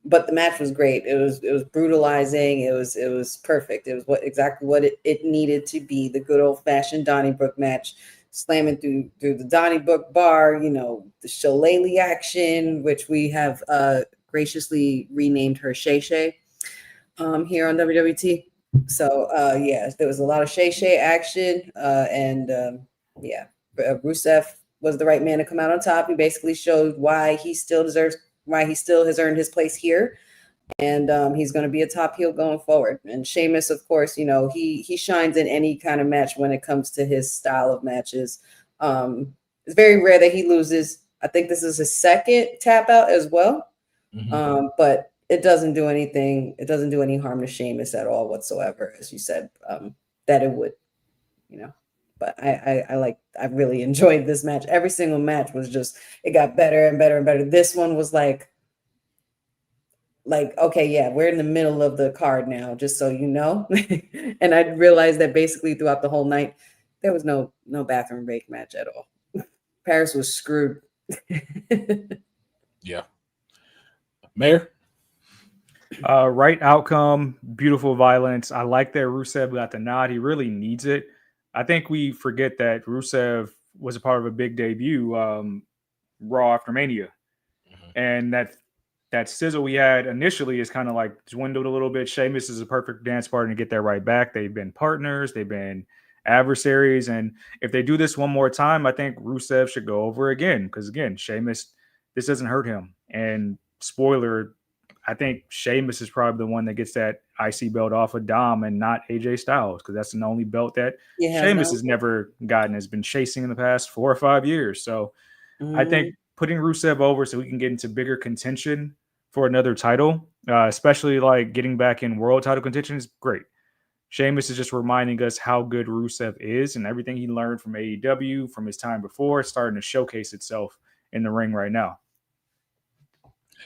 But the match was great. It was brutalizing. It was perfect. It was exactly what it needed to be, the good old fashioned Donnybrook match. slamming through the Donnybrook bar, the shillelagh action, which we have graciously renamed her Shay Shay here on WWT. So there was a lot of Shay Shay action, Rusev was the right man to come out on top. He basically showed why he still has earned his place here. And he's going to be a top heel going forward. And Sheamus, of course, he shines in any kind of match when it comes to his style of matches. It's very rare that he loses. I think this is his second tap out as well. Mm-hmm. But it doesn't do anything. It doesn't do any harm to Sheamus at all whatsoever, as you said, that it would, But I really enjoyed this match. Every single match was it got better and better and better. This one was like, okay, yeah, we're in the middle of the card now, just so you know. And I realized that basically throughout the whole night, there was no bathroom break match at all. Paris was screwed. Yeah. Mayor? Right outcome, beautiful violence. I like that Rusev got the nod. He really needs it. I think we forget that Rusev was a part of a big debut, Raw after Mania. Mm-hmm. And that sizzle we had initially is kind of like dwindled a little bit. Sheamus is a perfect dance partner to get that right back. They've been partners. They've been adversaries. And if they do this one more time, I think Rusev should go over again. Because, again, Sheamus, this doesn't hurt him. And spoiler, I think Sheamus is probably the one that gets that IC belt off of Dom and not AJ Styles, because that's the only belt that Sheamus has never gotten, has been chasing in the past 4 or 5 years. So I think putting Rusev over so we can get into bigger contention for another title, especially like getting back in world title contention, is great. Sheamus is just reminding us how good Rusev is, and everything he learned from AEW, from his time before, starting to showcase itself in the ring right now.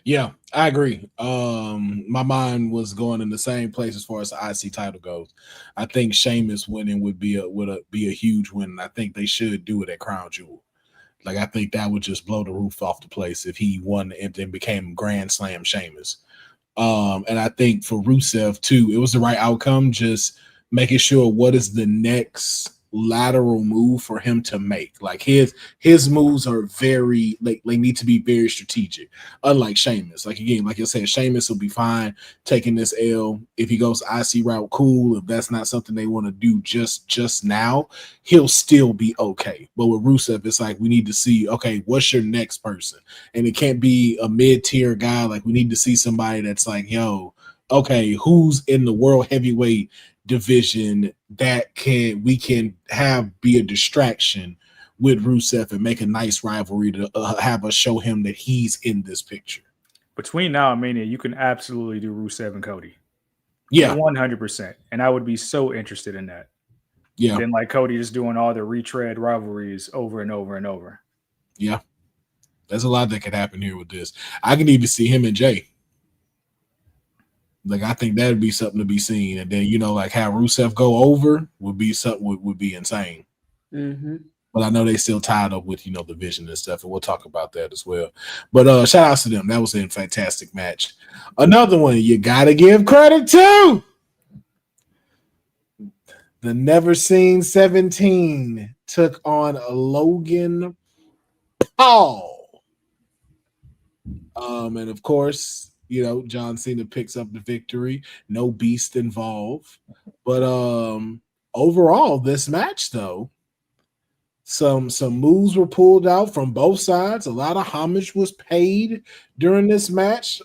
Yeah, I agree. My mind was going in the same place as far as the IC title goes. I think Sheamus winning would be a huge win. I think they should do it at Crown Jewel. Like, I think that would just blow the roof off the place if he won and became Grand Slam Sheamus. And I think for Rusev too, it was the right outcome. Just making sure what is the next lateral move for him to make. Like his moves are very they need to be very strategic. Unlike Sheamus, like again, like you said, Sheamus will be fine taking this L if he goes IC route. Cool. If that's not something they want to do just now, he'll still be okay. But with Rusev, it's like we need to see, okay, what's your next person, and it can't be a mid-tier guy. Like we need to see somebody that's like, yo, okay, who's in the world heavyweight division that we can have be a distraction with Rusev and make a nice rivalry to have us show him that he's in this picture. Between now and Mania, you can absolutely do Rusev and Cody. Yeah, 100%. And I would be so interested in that. Yeah. Then like Cody just doing all the retread rivalries over and over and over. Yeah. There's a lot that could happen here with this. I can even see him and Jay. Like, I think that'd be something to be seen. And then, like how Rusev go over would be something would be insane. Mm-hmm. But I know they still tied up with, the vision and stuff. And we'll talk about that as well. But shout outs to them. That was a fantastic match. Another one you got to give credit to. The Never Seen 17 took on Logan Paul. And of course, John Cena picks up the victory. No beast involved. But overall, this match, though, some moves were pulled out from both sides. A lot of homage was paid during this match.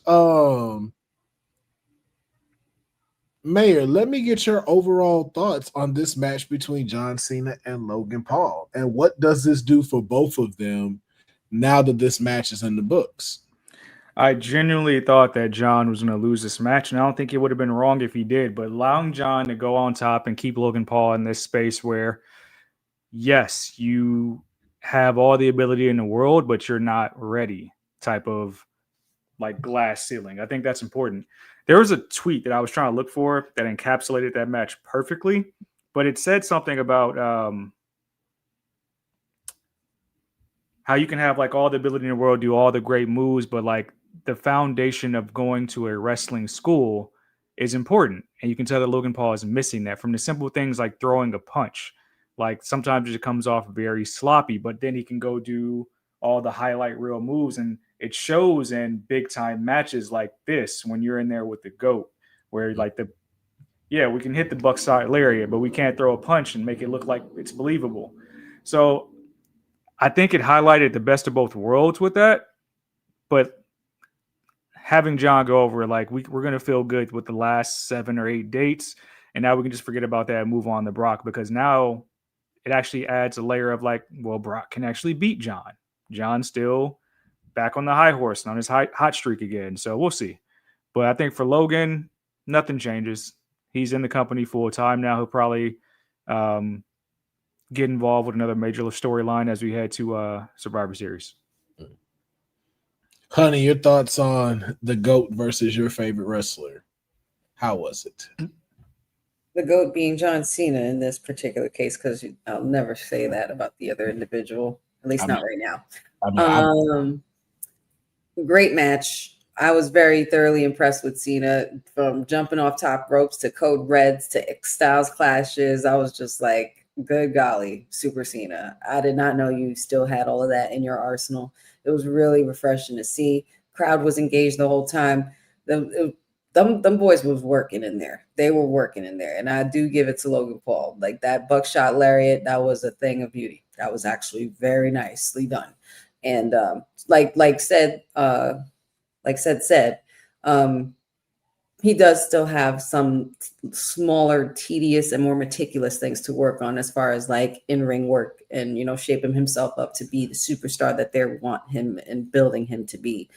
Mayor, let me get your overall thoughts on this match between John Cena and Logan Paul. And what does this do for both of them now that this match is in the books? I genuinely thought that John was going to lose this match, and I don't think it would have been wrong if he did. But allowing John to go on top and keep Logan Paul in this space where, yes, you have all the ability in the world, but you're not ready type of like glass ceiling. I think that's important. There was a tweet that I was trying to look for that encapsulated that match perfectly, but it said something about how you can have like all the ability in the world, do all the great moves, but like the foundation of going to a wrestling school is important. And you can tell that Logan Paul is missing that, from the simple things like throwing a punch. Like sometimes it comes off very sloppy, but then he can go do all the highlight reel moves, and it shows in big time matches like this when you're in there with the GOAT, where like we can hit the buckshot lariat, but we can't throw a punch and make it look like it's believable. So I think it highlighted the best of both worlds with that, but having John go over, like we're going to feel good with the last 7 or 8 dates, and now we can just forget about that and move on to Brock, because now it actually adds a layer of like, well, Brock can actually beat John. John's still back on the high horse and on his hot streak again. So we'll see. But I think for Logan, nothing changes. He's in the company full time now. He'll probably get involved with another major storyline as we head to Survivor Series. Honey, your thoughts on the GOAT versus your favorite wrestler? How was it? The GOAT being John Cena in this particular case, because I'll never say that about the other individual, at least not right now. Great match. I was very thoroughly impressed with Cena, from jumping off top ropes to code reds to Styles clashes. I was just like, good golly, Super Cena. I did not know you still had all of that in your arsenal. It was really refreshing to see. Crowd was engaged the whole time. Them boys was working in there. They were working in there. And I do give it to Logan Paul. Like that buckshot lariat, that was a thing of beauty. That was actually very nicely done. And like said, he does still have some smaller, tedious, and more meticulous things to work on as far as like in-ring work and, shaping himself up to be the superstar that they want him and building him to be.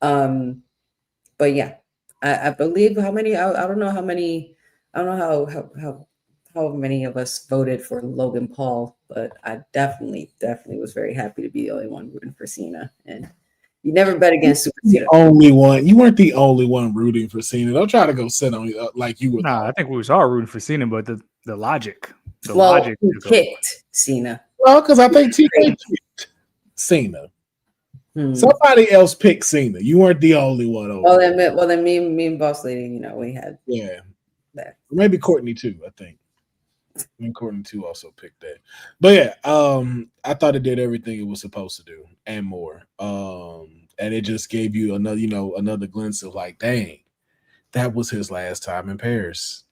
But yeah, I believe how many, I don't know how many, I don't know how many of us voted for Logan Paul, but I definitely was very happy to be the only one rooting for Cena. And you never bet against Super Cena. Only one. You weren't the only one rooting for Cena. Don't try to go sit on like you were. Nah, I think we was all rooting for Cena, but the logic. He picked Cena. Well, because I think TK picked Cena. Somebody else picked Cena. You weren't the only one. Well, then me and Boss Lady, we had that. Maybe Courtney too. I think. And Courtney too also picked that. But yeah, I thought it did everything it was supposed to do and more. And it just gave you another glimpse of like, dang, that was his last time in Paris.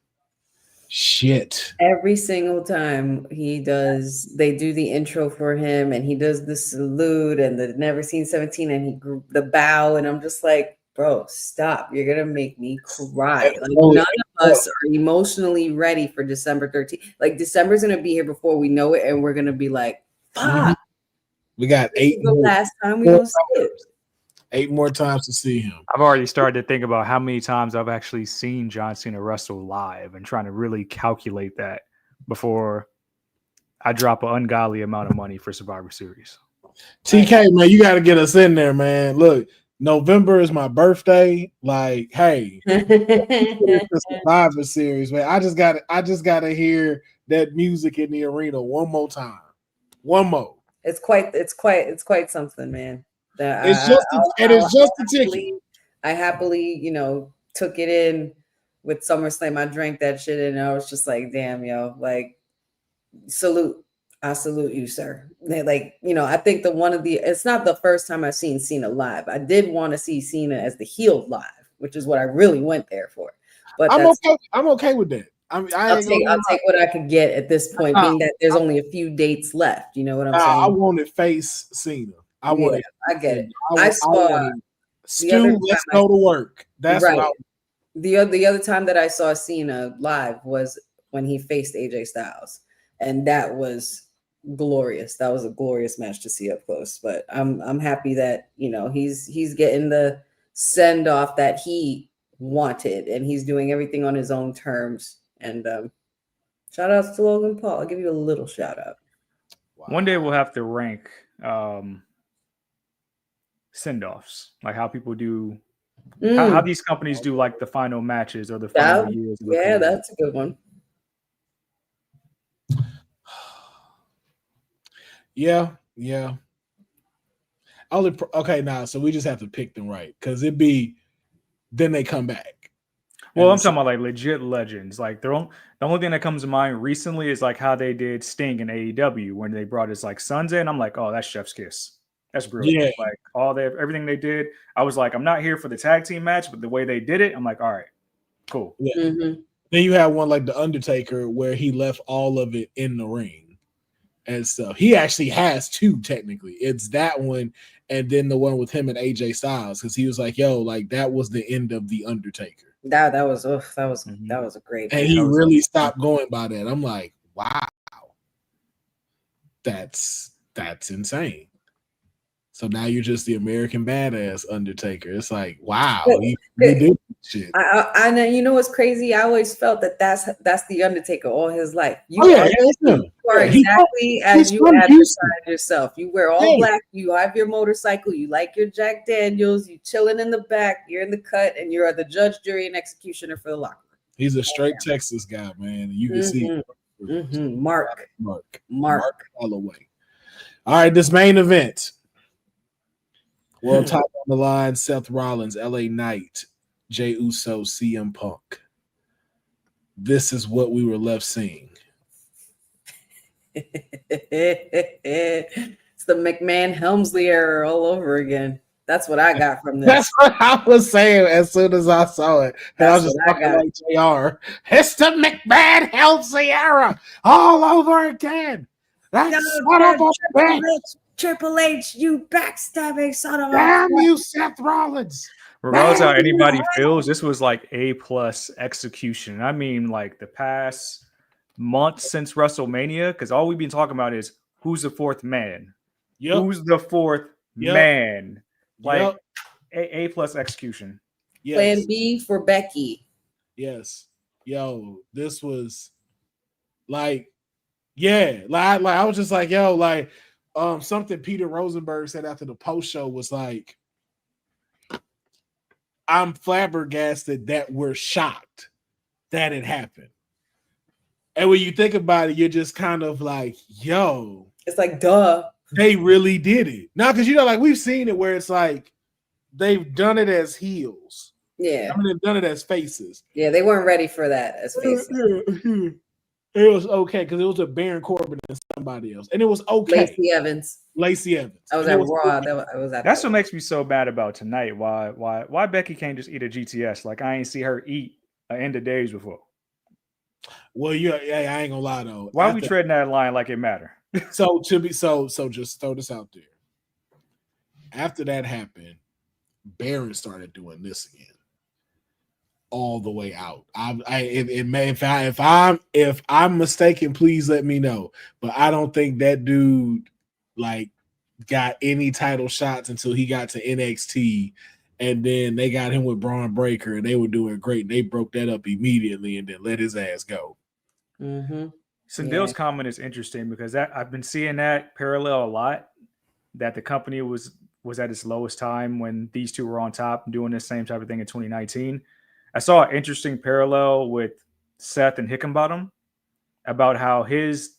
Shit. Every single time they do the intro for him, and he does the salute and the Never Seen 17, and the bow, and I'm just like, bro, stop. You're going to make me cry. Like, none of us are emotionally ready for December 13th. Like, December's going to be here before we know it, and we're going to be like, fuck. We got 8 the last time we don't see it. 8 more times to see him. I've already started to think about how many times I've actually seen John Cena wrestle live and trying to really calculate that before I drop an ungodly amount of money for Survivor Series. TK, man, you got to get us in there, man. Look, November is my birthday. Like, hey, Survivor Series, man. I just got to hear that music in the arena one more time. One more. It's quite something, man. It's just a ticket. I happily, took it in with SummerSlam. I drank that shit and I was just like, damn, yo, like, salute. I salute you, sir. Like, I think it's not the first time I've seen Cena live. I did want to see Cena as the heel live, which is what I really went there for. But I'm okay with that. I'll take what I could get at this point, being that there's only a few dates left. You know what I'm saying? I wanted face Cena. I get it. I saw Stu, let's go to work. That's right. The other time that I saw Cena live was when he faced AJ Styles, and that was glorious. That was a glorious match to see up close. But I'm happy that he's getting the send off that he wanted, and he's doing everything on his own terms. And shout outs to Logan Paul. I'll give you a little shout out. Wow. One day we'll have to rank send-offs, like how people do how these companies do like the final matches or the final years. Yeah, that's a good one. Yeah. Okay, now so we just have to pick them right, because then they come back. Well, I'm And so- talking about like legit legends. Like the only thing that comes to mind recently is like how they did Sting in AEW when they brought his like sons in. I'm like, oh, that's chef's kiss. That's brilliant. Yeah. Like everything they did. I was like, I'm not here for the tag team match, but the way they did it, I'm like, all right, cool. Yeah. Mm-hmm. Then you have one like The Undertaker where he left all of it in the ring and stuff. He actually has two technically. It's that one and then the one with him and AJ Styles because he was like, "Yo, like that was the end of The Undertaker." That was a great. And he really stopped going by that. I'm like, wow, that's insane. So now you're just the American badass Undertaker. It's like, wow, he did shit. I know. You know what's crazy? I always felt that's the Undertaker all his life. You Yeah, are exactly as you advertise yourself. You wear all black. You have your motorcycle. You like your Jack Daniels. You chilling in the back. You're in the cut, and you're the judge, jury, and executioner for the locker room. He's a straight Texas guy, man. You can see Mark Holloway. All right, this main event. World title on the line: Seth Rollins, LA Knight, Jey Uso, CM Punk. This is what we were left seeing. It's the McMahon Helmsley era all over again. That's what I got from this. That's what I was saying as soon as I saw it. And I was just talking like JR. It's the McMahon Helmsley era all over again. That's Triple H, you backstabbing son of a damn you, Seth Rollins. Regardless how anybody feels, this was like A+ execution. I mean, like the past month since WrestleMania, because all we've been talking about is who's the fourth man. Yep. Who's the fourth man? Like A+ execution. Yes. Plan B for Becky. Yes. Yo, this was like, I was just like, yo, like something Peter Rosenberg said after the post show was like, I'm flabbergasted that we're shocked that it happened. And when you think about it, you're just kind of like, yo, it's like, duh. They really did it. Now, because like we've seen it where it's like they've done it as heels. Yeah. I mean, they've done it as faces. Yeah, they weren't ready for that as faces. It was okay because it was a Baron Corbin and somebody else, and it was okay. Lacey Evans. I was at Raw. Okay. That's what makes me so mad about tonight. Why Becky can't just eat a GTS? Like I ain't see her eat an end of days before. Well, I ain't gonna lie though. Why are we treading that line like it matter? So just throw this out there. After that happened, Baron started doing this again. All the way out. If I'm mistaken, please let me know. But I don't think that dude like got any title shots until he got to NXT, and then they got him with Braun Breaker, and they were doing great. They broke that up immediately, and then let his ass go. Mm-hmm. Sindil's comment is interesting because I've been seeing that parallel a lot. That the company was at its lowest time when these two were on top doing the same type of thing in 2019. I saw an interesting parallel with Seth and Hickenbottom about how his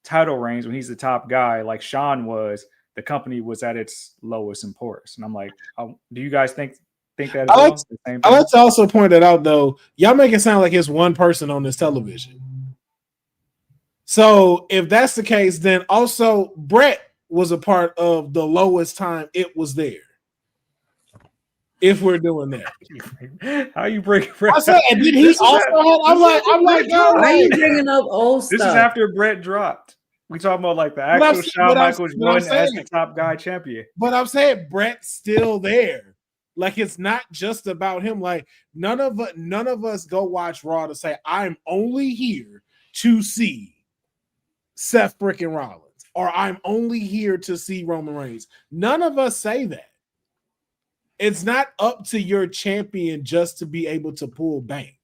title reigns when he's the top guy, like Shawn was, the company was at its lowest and poorest. And I'm like, do you guys think that as well? I like to also point that out, though. Y'all make it sound like it's one person on this television. So if that's the case, then also Brett was a part of the lowest time it was there. If we're doing that, how you break Brett? I said, and did he also? I'm like, yo, why are you bringing up old stuff? This is after Brett dropped. We talking about like the actual Shawn Michaels won as the top guy champion. But I'm saying Brett's still there. Like it's not just about him. Like none of us go watch Raw to say I'm only here to see Seth freaking Rollins or I'm only here to see Roman Reigns. None of us say that. It's not up to your champion just to be able to pull bank.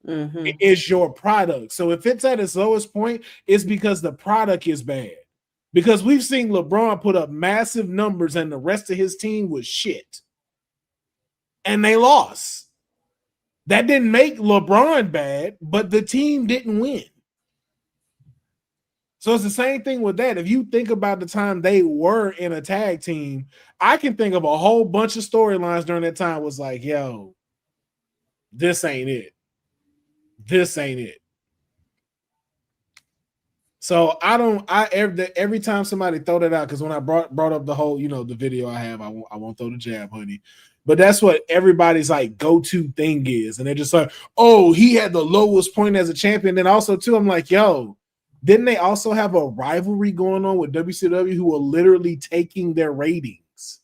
Mm-hmm. It is your product. So if it's at its lowest point, it's because the product is bad. Because we've seen LeBron put up massive numbers and the rest of his team was shit. And they lost. That didn't make LeBron bad, but the team didn't win. So it's the same thing with that. If you think about the time they were in a tag team, I can think of a whole bunch of storylines during that time was like, yo, this ain't it. this ain't it. So every time somebody throw that out, because when I brought up the whole, the video I have, I won't throw the jab, honey. But that's what everybody's like go-to thing is. And they're just like, oh, he had the lowest point as a champion. Then also too, I'm like, yo, didn't they also have a rivalry going on with WCW who were literally taking their ratings?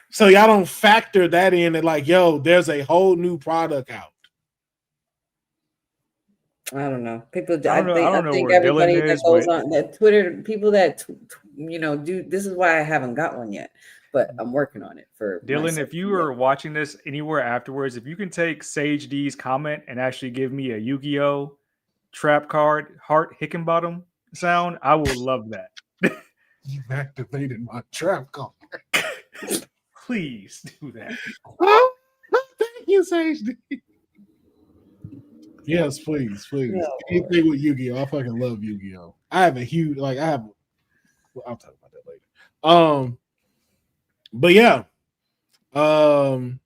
So y'all don't factor that in and like, yo, there's a whole new product out. I don't know. People, I don't think know where everybody Dylan that is, goes but on that Twitter, people that do this is why I haven't got one yet, but I'm working on it for Dylan. myself. If you are watching this anywhere afterwards, if you can take Sage D's comment and actually give me a Yu-Gi-Oh trap card heart Hickenbottom sound, I will love that. You've activated my trap card. Please do that. Oh, thank you, Sage D. Yes, please. No. Anything with Yu-Gi-Oh! I fucking love Yu-Gi-Oh! I have a huge I'll talk about that later. But yeah. God,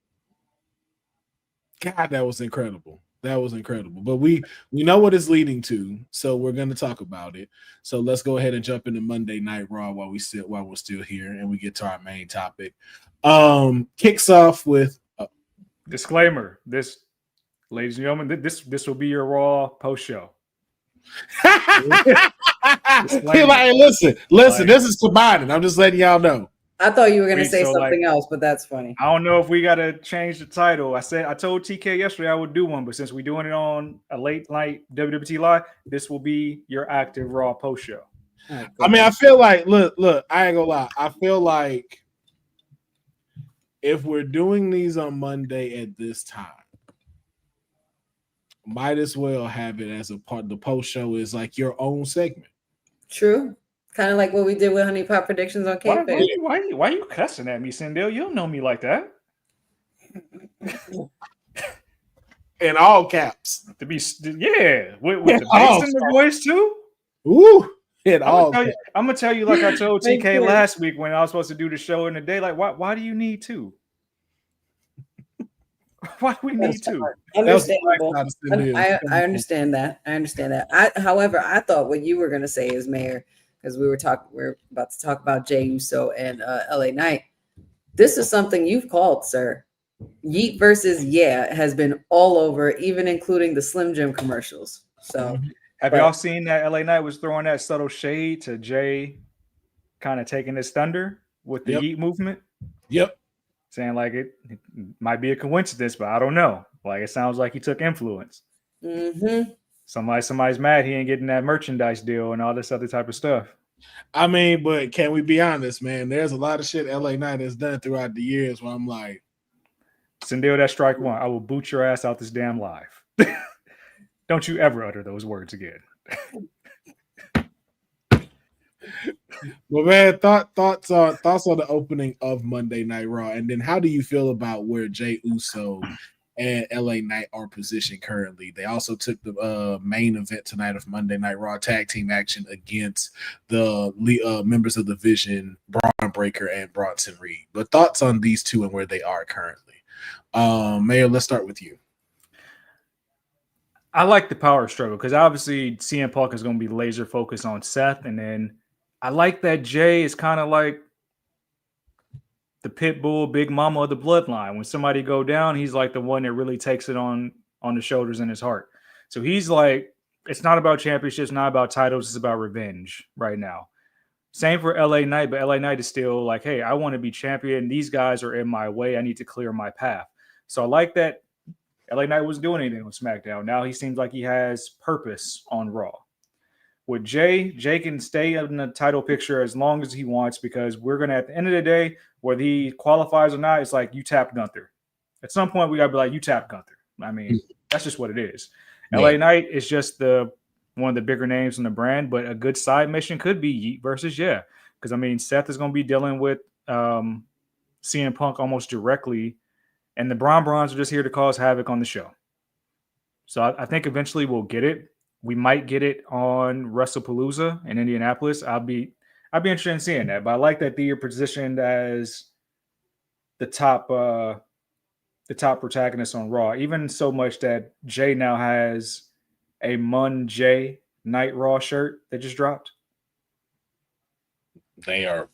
that was incredible. That was incredible. But we know what it's leading to, so we're gonna talk about it. So let's go ahead and jump into Monday Night Raw while we're still here and we get to our main topic. Kicks off with Disclaimer: This, ladies and gentlemen, this will be your Raw post show. Like, listen, this is combining. I'm just letting y'all know. I thought you were going to say So, something else, but that's funny. I don't know if we got to change the title. I told TK yesterday I would do one, but since we're doing it on a late night WWT live, this will be your active Raw post show. I mean, I feel like look, I ain't gonna lie. I feel like if we're doing these on Monday at this time, might as well have it as a part. The post show is like your own segment. True. Kind of like what we did with Honey Pot predictions on K-Fan. Why are you cussing at me, Sindel? You don't know me like that. In all caps. With the bass in the voice too. Ooh. I'm gonna tell you like I told TK last week when I was supposed to do the show in the day. Like, why do you need to? Why do we need to? Understandable. I understand that. However, I thought what you were going to say is, Mayor, because we're about to talk about Jey Uso and LA Knight. This is something you've called, sir. Yeet versus has been all over, even including the Slim Jim commercials. So, have y'all seen that LA Knight was throwing that subtle shade to Jey, kind of taking his thunder with the Yeet movement? Yep. Saying like it might be a coincidence, but I don't know. Like it sounds like he took influence. Mm-hmm. Somebody's mad he ain't getting that merchandise deal and all this other type of stuff. I mean, but can we be honest, man? There's a lot of shit LA Knight has done throughout the years where I'm like, Sindel, that's strike one. I will boot your ass out this damn live. Don't you ever utter those words again. Well, man, thoughts on the opening of Monday Night Raw, and then how do you feel about where Jey Uso and LA Knight are positioned currently? They also took the main event tonight of Monday Night Raw tag team action against the members of the Vision, Braun Breaker and Bronson Reed. But thoughts on these two and where they are currently? Mayor, let's start with you. I like the power struggle because obviously CM Punk is going to be laser focused on Seth, and then I like that Jey is kind of like the pit bull, big mama of the bloodline. When somebody go down, he's like the one that really takes it on the shoulders and his heart. So he's like, it's not about championships, not about titles, it's about revenge right now. Same for LA Knight, but LA Knight is still like, hey, I want to be champion. These guys are in my way. I need to clear my path. So I like that LA Knight wasn't doing anything on SmackDown. Now he seems like he has purpose on Raw. With Jey can stay in the title picture as long as he wants because we're going to, at the end of the day, whether he qualifies or not, it's like you tapped Gunther. At some point, we got to be like, you tapped Gunther. I mean, that's just what it is. Yeah. LA Knight is just one of the bigger names in the brand, but a good side mission could be Yeet versus because, I mean, Seth is going to be dealing with CM Punk almost directly, and the Bronze are just here to cause havoc on the show. So I think eventually we'll get it. We might get it on WrestlePalooza in Indianapolis. I'll be interested in seeing that. But I like that they're positioned as the top the top protagonist on Raw, even so much that Jay now has a Mun Jay Night Raw shirt that just dropped. They are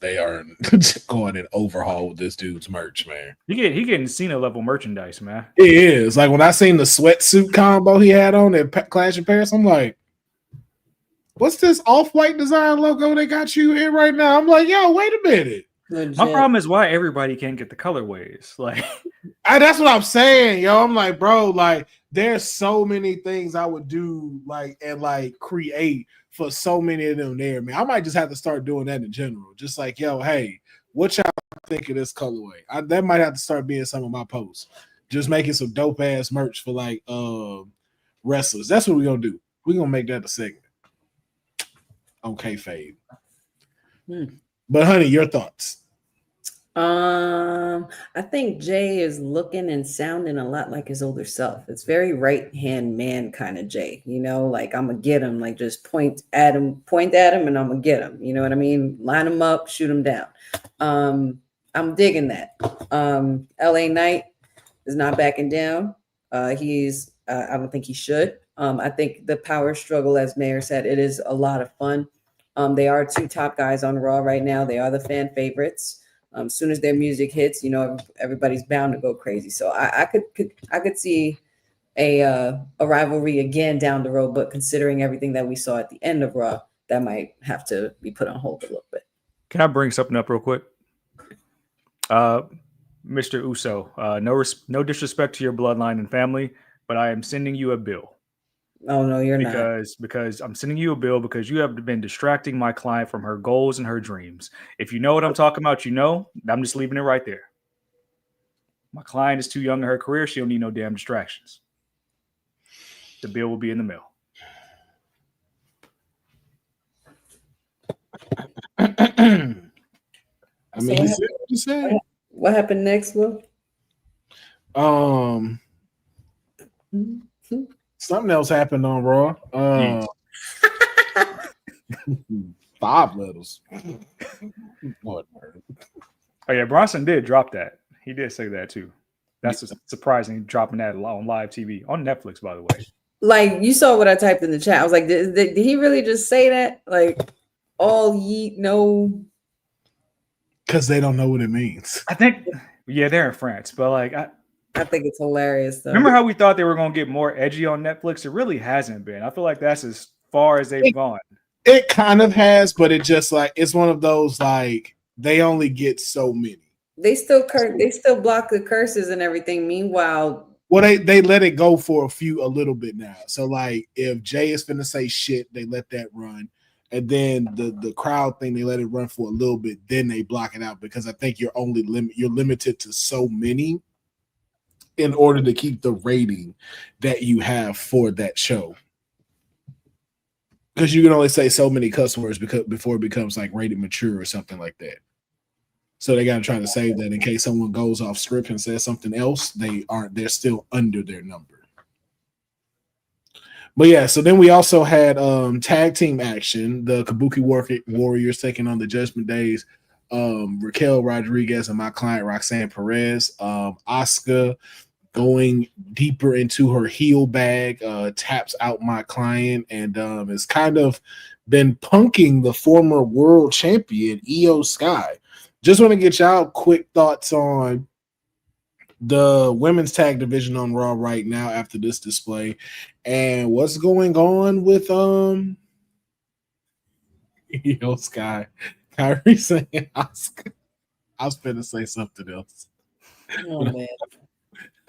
going in overhaul with this dude's merch, man. He getting Cena level merchandise, man. It is. Like when I seen the sweatsuit combo he had on at Clash of Paris, I'm like, what's this off-white design logo they got you in right now? I'm like, yo, wait a minute. Legit. My problem is why everybody can't get the colorways. Like, That's what I'm saying, yo. I'm like, bro, like there's so many things I would do, like and like create for so many of them there, man. I might just have to start doing that in general. Just like, yo, hey, what y'all think of this colorway? That might have to start being some of my posts. Just making some dope ass merch for like wrestlers. That's what we're gonna do. We're gonna make that a segment. Okay, fade. But honey, your thoughts? I think Jay is looking and sounding a lot like his older self. It's very right hand man kind of Jay, you know, like I'm gonna get him, like just point at him, and I'm gonna get him. You know what I mean? Line him up, shoot him down. I'm digging that. LA Knight is not backing down. I don't think he should. I think the power struggle, as Mayor said, it is a lot of fun. They are two top guys on Raw right now. They are the fan favorites. As soon as their music hits, you know, everybody's bound to go crazy. So I could see a rivalry again down the road, but considering everything that we saw at the end of Raw, that might have to be put on hold a little bit. can I bring something up real quick? Mr. Uso, no disrespect to your bloodline and family, but I am sending you a bill. Oh no, you're not. Because I'm sending you a bill because you have been distracting my client from her goals and her dreams. If you know what I'm talking about, you know. I'm just leaving it right there. My client is too young in her career. She don't need no damn distractions. The bill will be in the mail. I mean, he said what he said. What happened next, Will? Something else happened on Raw. 5 letters. Whatever. Oh yeah, Bronson did drop that. He did say that too. That's surprising, dropping that on live TV on Netflix, by the way. Like, you saw what I typed in the chat. I was like, did he really just say that? Like, all yeet, no. Because they don't know what it means. I think, yeah, they're in France, but like, I think it's hilarious though. remember how we thought they were going to get more edgy on Netflix? It really hasn't been. I feel like that's as far as they've gone. It kind of has, but it just like it's one of those like they only get so many. They still block the curses and everything. Meanwhile, well, they let it go for a little bit now. So like if Jay is finna say shit, they let that run. And then the crowd thing, they let it run for a little bit, then they block it out because I think you're limited to so many in order to keep the rating that you have for that show. Because you can only say so many cuss words before it becomes like rated mature or something like that. So they got to try to save that in case someone goes off script and says something else. They're still under their number. But yeah, so then we also had tag team action. The Kabuki Warriors taking on the Judgment Days. Raquel Rodriguez and my client Roxanne Perez. Asuka going deeper into her heel bag, taps out my client, and has kind of been punking the former world champion Io Sky. Just want to get y'all quick thoughts on the women's tag division on Raw right now after this display, and what's going on with Io Sky. Kyrie saying Asuka. I was finna say something else. oh man.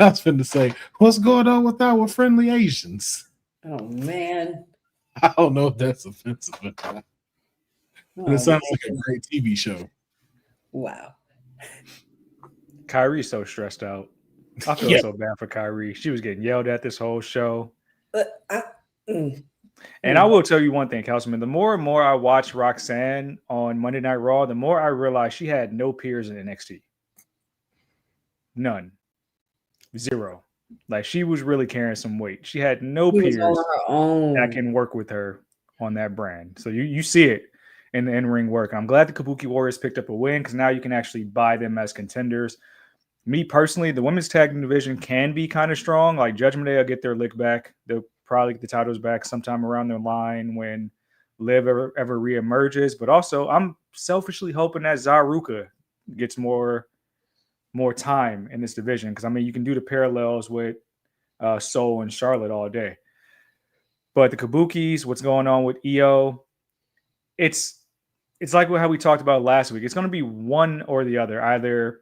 I was finna say, what's going on with our friendly Asians? Oh man. I don't know if that's offensive or not. But it sounds like a great TV show. Wow. Kyrie's so stressed out. I feel so bad for Kyrie. She was getting yelled at this whole show. And I will tell you one thing, Councilman. The more and more I watch Roxanne on Monday Night Raw, the more I realize she had no peers in NXT. None. 0. Like, she was really carrying some weight. She had no peers that can work with her on that brand. So you see it in the in-ring work. I'm glad the Kabuki Warriors picked up a win because now you can actually buy them as contenders. Me personally, the women's tag team division can be kind of strong. Like Judgment Day will get their lick back. They'll probably get the titles back sometime around the line when Liv ever reemerges. But also, I'm selfishly hoping that Zaruka gets more time in this division, because I mean, you can do the parallels with Soul and Charlotte all day. But the Kabukis, what's going on with EO? It's like how we talked about last week. It's going to be one or the other. Either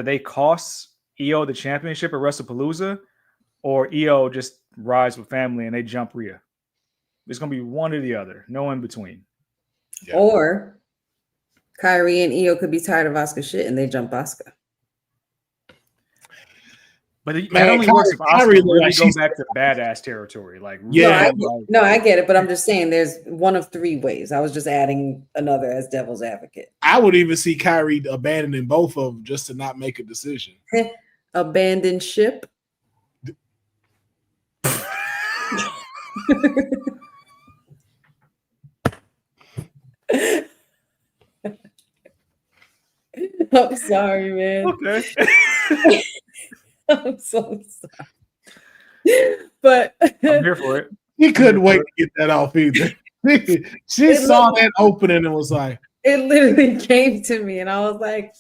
they cost EO the championship at WrestlePalooza, or EO just rides with family and they jump Rhea. It's going to be one or the other. No in between. Yeah. Or Kyrie and EO could be tired of Asuka shit and they jump Asuka. But that only works if Asuka really go back to badass territory. Like, yeah, no, I get it, but I'm just saying there's one of three ways. I was just adding another as devil's advocate. I would even see Kyrie abandoning both of them just to not make a decision. Abandon ship. I'm sorry, man. Okay. I'm so sorry. But I'm here for it. He couldn't wait to get that off either. She saw that opening and was like, it literally came to me, and I was like,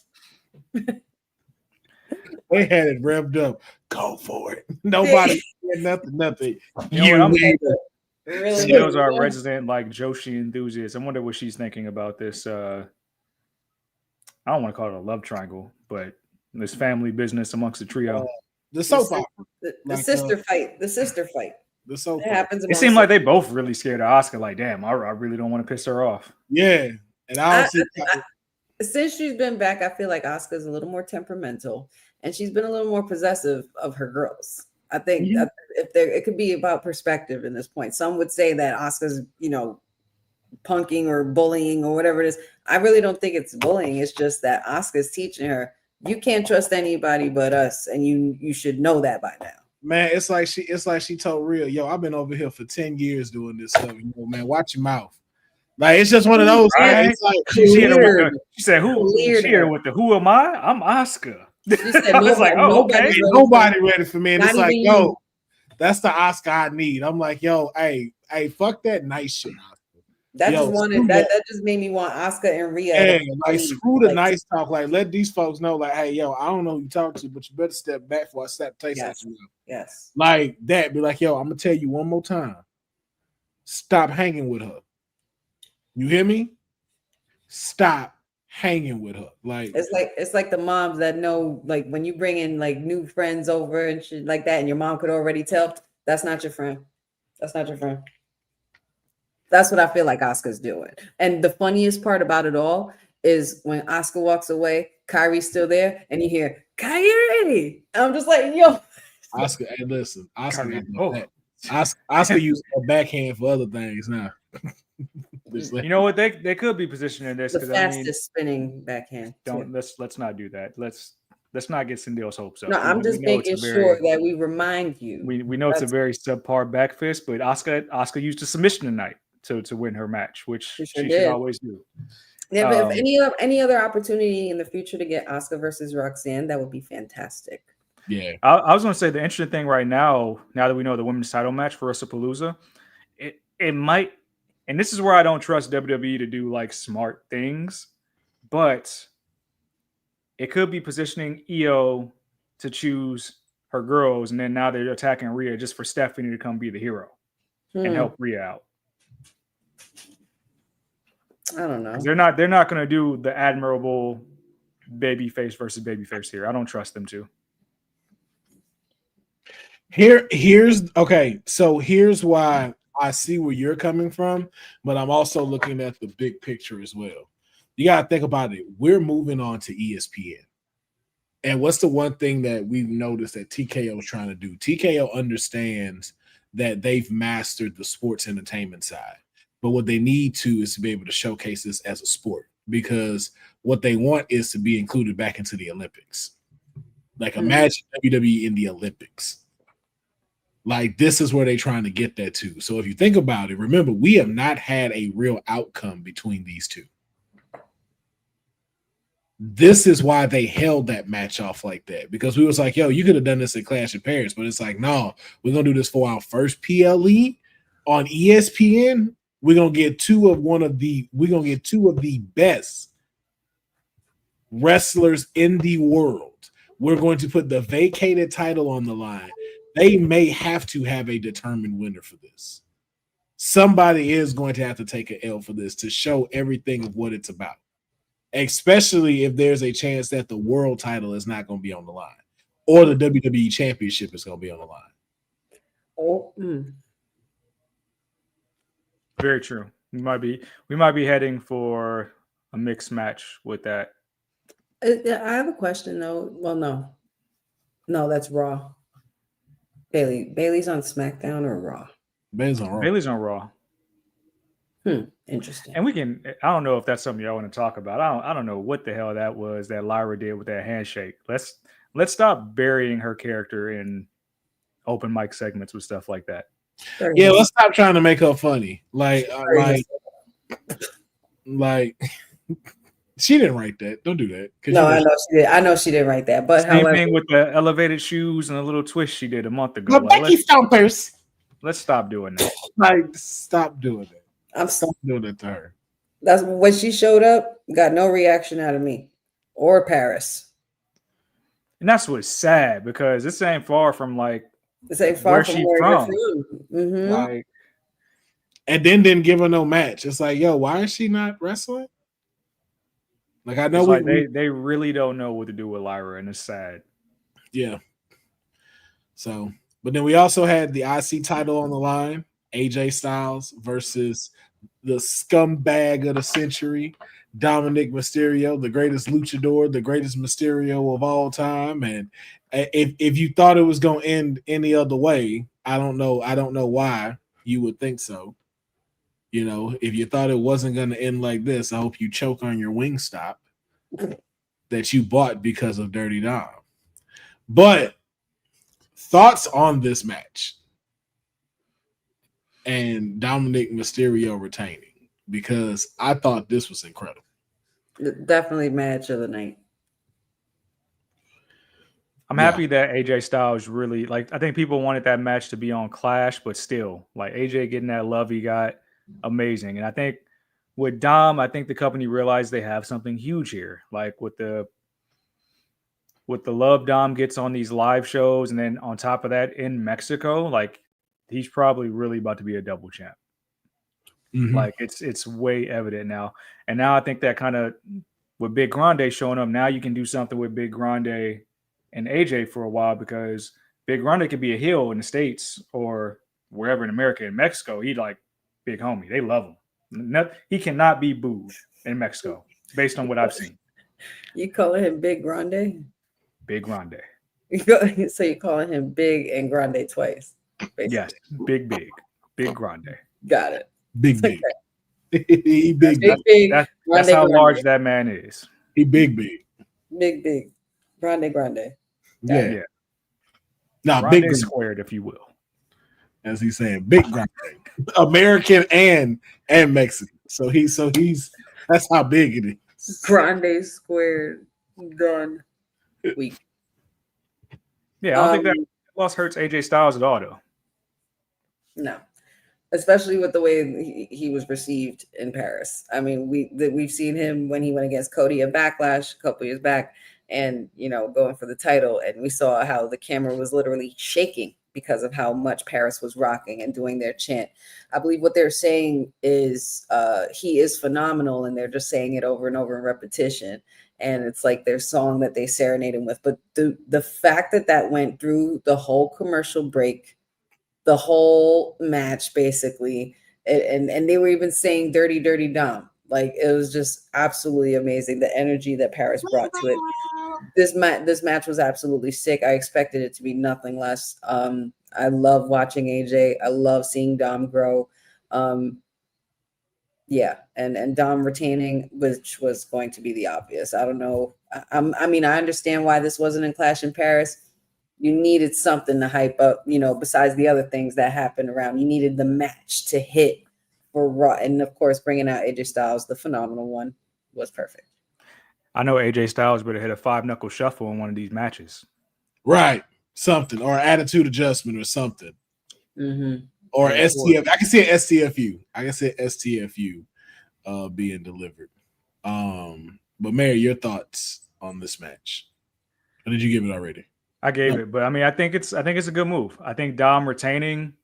they had it revved up. Go for it. Nobody said nothing. You know what, really Those are resident like Joshi enthusiasts. I wonder what she's thinking about this. I don't want to call it a love triangle, but this family business amongst the trio. The soap opera. The sister fight. The sister fight. The soap opera. Happens. It seemed like they both really scared of Asuka. Like, damn, I really don't want to piss her off. Yeah. And since she's been back, I feel like Asuka's a little more temperamental and she's been a little more possessive of her girls. I think it could be about perspective in this point. Some would say that Asuka's, punking or bullying or whatever it is. I really don't think it's bullying. It's just that Asuka's teaching her, you can't trust anybody but us, and you should know that by now. Man, it's like she told Rhea, yo, I've been over here for 10 years doing this stuff. Man, watch your mouth. Like, it's just one of those. Right? It's like, she said, who am I? I'm Asuka. She said, I was like, oh, okay. Nobody ready for me. And it's like, yo, that's the Asuka I need. I'm like, yo, hey, fuck that nice shit. That just made me want Asuka and Rhea. Yeah, like screw the nice talk. Like, let these folks know, like, hey, yo, I don't know who you talk to, but you better step back before I slap taste at you. Yes. Like that. Be like, yo, I'm gonna tell you one more time. Stop hanging with her. You hear me? Stop hanging with her. Like, it's like the moms that know, like, when you bring in like new friends over and shit like that, and your mom could already tell that's not your friend. That's not your friend. That's what I feel like Asuka's doing. And the funniest part about it all is when Asuka walks away, Kyrie's still there, and you hear Kyrie. I'm just like, yo. Asuka, hey, listen, Asuka used a backhand for other things now. You know what? They could be positioning this the fastest spinning backhand. Let's not do that. Let's not get Cindy's hopes up. No, I'm just making sure that we remind you. We know it's a very subpar back fist, but Asuka used a submission tonight to win her match, which she should always do. Yeah, but if any other opportunity in the future to get Asuka versus Roxanne, that would be fantastic. Yeah, I was going to say the interesting thing right now that we know the women's title match for WrestlePalooza, it might, and this is where I don't trust WWE to do like smart things, but it could be positioning EO to choose her girls, and then now they're attacking Rhea just for Stephanie to come be the hero and help Rhea out. I don't know. They're not going to do the admirable babyface versus babyface here. I don't trust them to. Here's why I see where you're coming from, but I'm also looking at the big picture as well. You got to think about it. We're moving on to ESPN. And what's the one thing that we've noticed that TKO is trying to do? TKO understands that they've mastered the sports entertainment side. But what they need to is to be able to showcase this as a sport, because what they want is to be included back into the Olympics. Like, imagine WWE in the Olympics. Like, this is where they're trying to get that to. So if you think about it, remember, we have not had a real outcome between these two. this is why they held that match off like that, because we was like, yo, you could have done this at Clash of Paris, but it's like, no, we're gonna do this for our first PLE on ESPN. We're gonna get two of the best wrestlers in the world. We're going to put the vacated title on the line. They may have to have a determined winner for this. Somebody is going to have to take an L for this to show everything of what it's about, especially if there's a chance that the world title is not going to be on the line or the WWE championship is going to be on the line. Oh, Very true. We might be heading for a mixed match with that. I have a question though. Well, no, that's Raw. Bailey's on SmackDown or Raw? Bailey's on Raw. Bailey's on Raw. Interesting. And I don't know if that's something y'all want to talk about. I don't know what the hell that was that Lyra did with that handshake. Let's stop burying her character in open mic segments with stuff like that. Yeah, let's stop trying to make her funny. Like she didn't write that. Don't do that. No, I know she did. I know she didn't write that. But same thing with the elevated shoes and a little twist she did a month ago. But Like, Becky Stompers. let's stop doing that. Like, stop doing that. I'm still Doing it to her. That's when she showed up. Got no reaction out of me or Paris. And that's what's sad, because this ain't far from like This ain't far where from she where from. you're from. Mhm. Like, And then didn't give her no match. It's like, yo, why is she not wrestling? Like, I know it's like they really don't know what to do with Lyra, and it's sad. Yeah. So, but then we also had the IC title on the line, AJ Styles versus the scumbag of the century, Dominic Mysterio, the greatest luchador, the greatest Mysterio of all time. And if you thought it was going to end any other way, I don't know why you would think so. You know, if you thought it wasn't going to end like this, I hope you choke on your Wingstop that you bought because of Dirty Dom. But thoughts on this match and Dominic Mysterio retaining, because I thought this was incredible. Definitely match of the night. I'm happy that AJ Styles really, like, I think people wanted that match to be on Clash, but still, like, AJ getting that love he got, amazing. And I think with Dom, I think the company realized they have something huge here. Like with the love Dom gets on these live shows, and then on top of that in Mexico, like he's probably really about to be a double champ. Mm-hmm. Like it's way evident now. And now I think that kind of with Big Grande showing up, now you can do something with Big Grande and AJ for a while, because Big Grande could be a heel in the States or wherever in America. In Mexico, he like big homie. They love him. He cannot be booed in Mexico based on what I've seen. You calling him Big Grande? Big Grande. So you're calling him Big and Grande twice. Basically. Yes, big Grande. Got it. Big. He big. Big. That's Grande, how Grande. large that man is. He big. Big. Grande. Yeah. No, Grande big squared, if you will. As he's saying, Big Grande. American and Mexican. So he's that's how big it is. Grande squared. Done. Weak. Yeah, I don't think that loss hurts AJ Styles at all, though. No, especially with the way he was received in Paris. I mean, we've seen him when he went against Cody at Backlash a couple years back, and going for the title, and we saw how the camera was literally shaking because of how much Paris was rocking and doing their chant. I believe what they're saying is he is phenomenal, and they're just saying it over and over in repetition. And it's like their song that they serenade him with. But the fact that went through the whole commercial break, the whole match, basically, and they were even saying dirty, dirty Dom. Like, it was just absolutely amazing. The energy that Paris brought to it. This match was absolutely sick. I expected it to be nothing less. I love watching AJ. I love seeing Dom grow. Yeah, and Dom retaining, which was going to be the obvious. I don't know. I mean, I understand why this wasn't in Clash in Paris. You needed something to hype up, besides the other things that happened around. You needed the match to hit for Raw. And, of course, bringing out AJ Styles, the phenomenal one, was perfect. I know AJ Styles better hit a 5-knuckle shuffle in one of these matches. Right. Something. Or attitude adjustment or something. Mm-hmm. Or Yeah, STF. I can see an STFU. I can see an STFU being delivered. But Mary, your thoughts on this match? Or did you give it already? I gave it, but I mean, I think it's a good move. I think Dom retaining,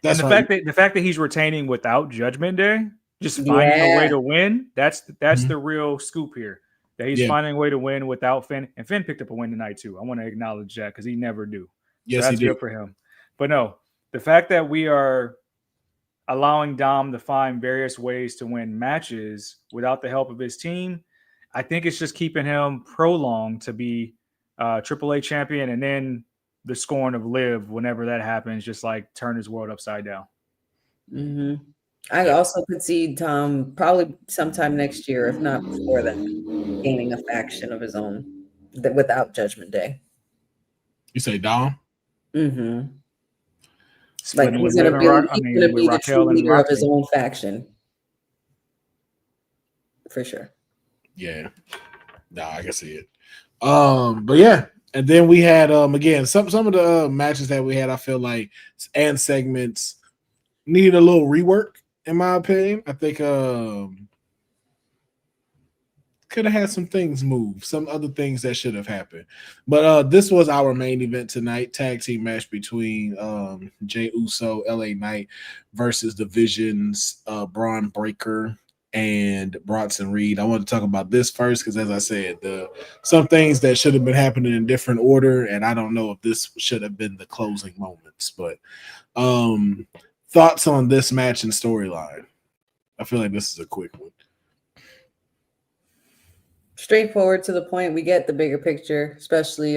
That's and right. the fact that he's retaining without Judgment Day, just finding a way to win. That's the real scoop here. That he's finding a way to win without Finn, and Finn picked up a win tonight too. I want to acknowledge that because he never do. Yes, so that's he good did. for him. But no, the fact that we are allowing Dom to find various ways to win matches without the help of his team, I think it's just keeping him prolonged to be AAA champion, and then the scorn of Liv whenever that happens, just like turn his world upside down. Mm-hmm. I also could see Tom probably sometime next year, if not before then, gaining a faction of his own without Judgment Day. You say Dom? Mm-hmm. Splitting Like he's with gonna Liv be, and with the Raquel true and leader of his Roxy. own faction, for sure. Yeah. No, I can see it. But yeah, and then we had again some of the matches that we had, I feel like, and segments needed a little rework, in my opinion. I think could have had some things move, some other things that should have happened. But this was our main event tonight, tag team match between Jey Uso, LA Knight versus Division's Braun Breaker and Bronson Reed. I want to talk about this first because, as I said, some things that should have been happening in different order, and I don't know if this should have been the closing moments. But thoughts on this match and storyline? I feel like this is a quick one. Straightforward to the point. We get the bigger picture, especially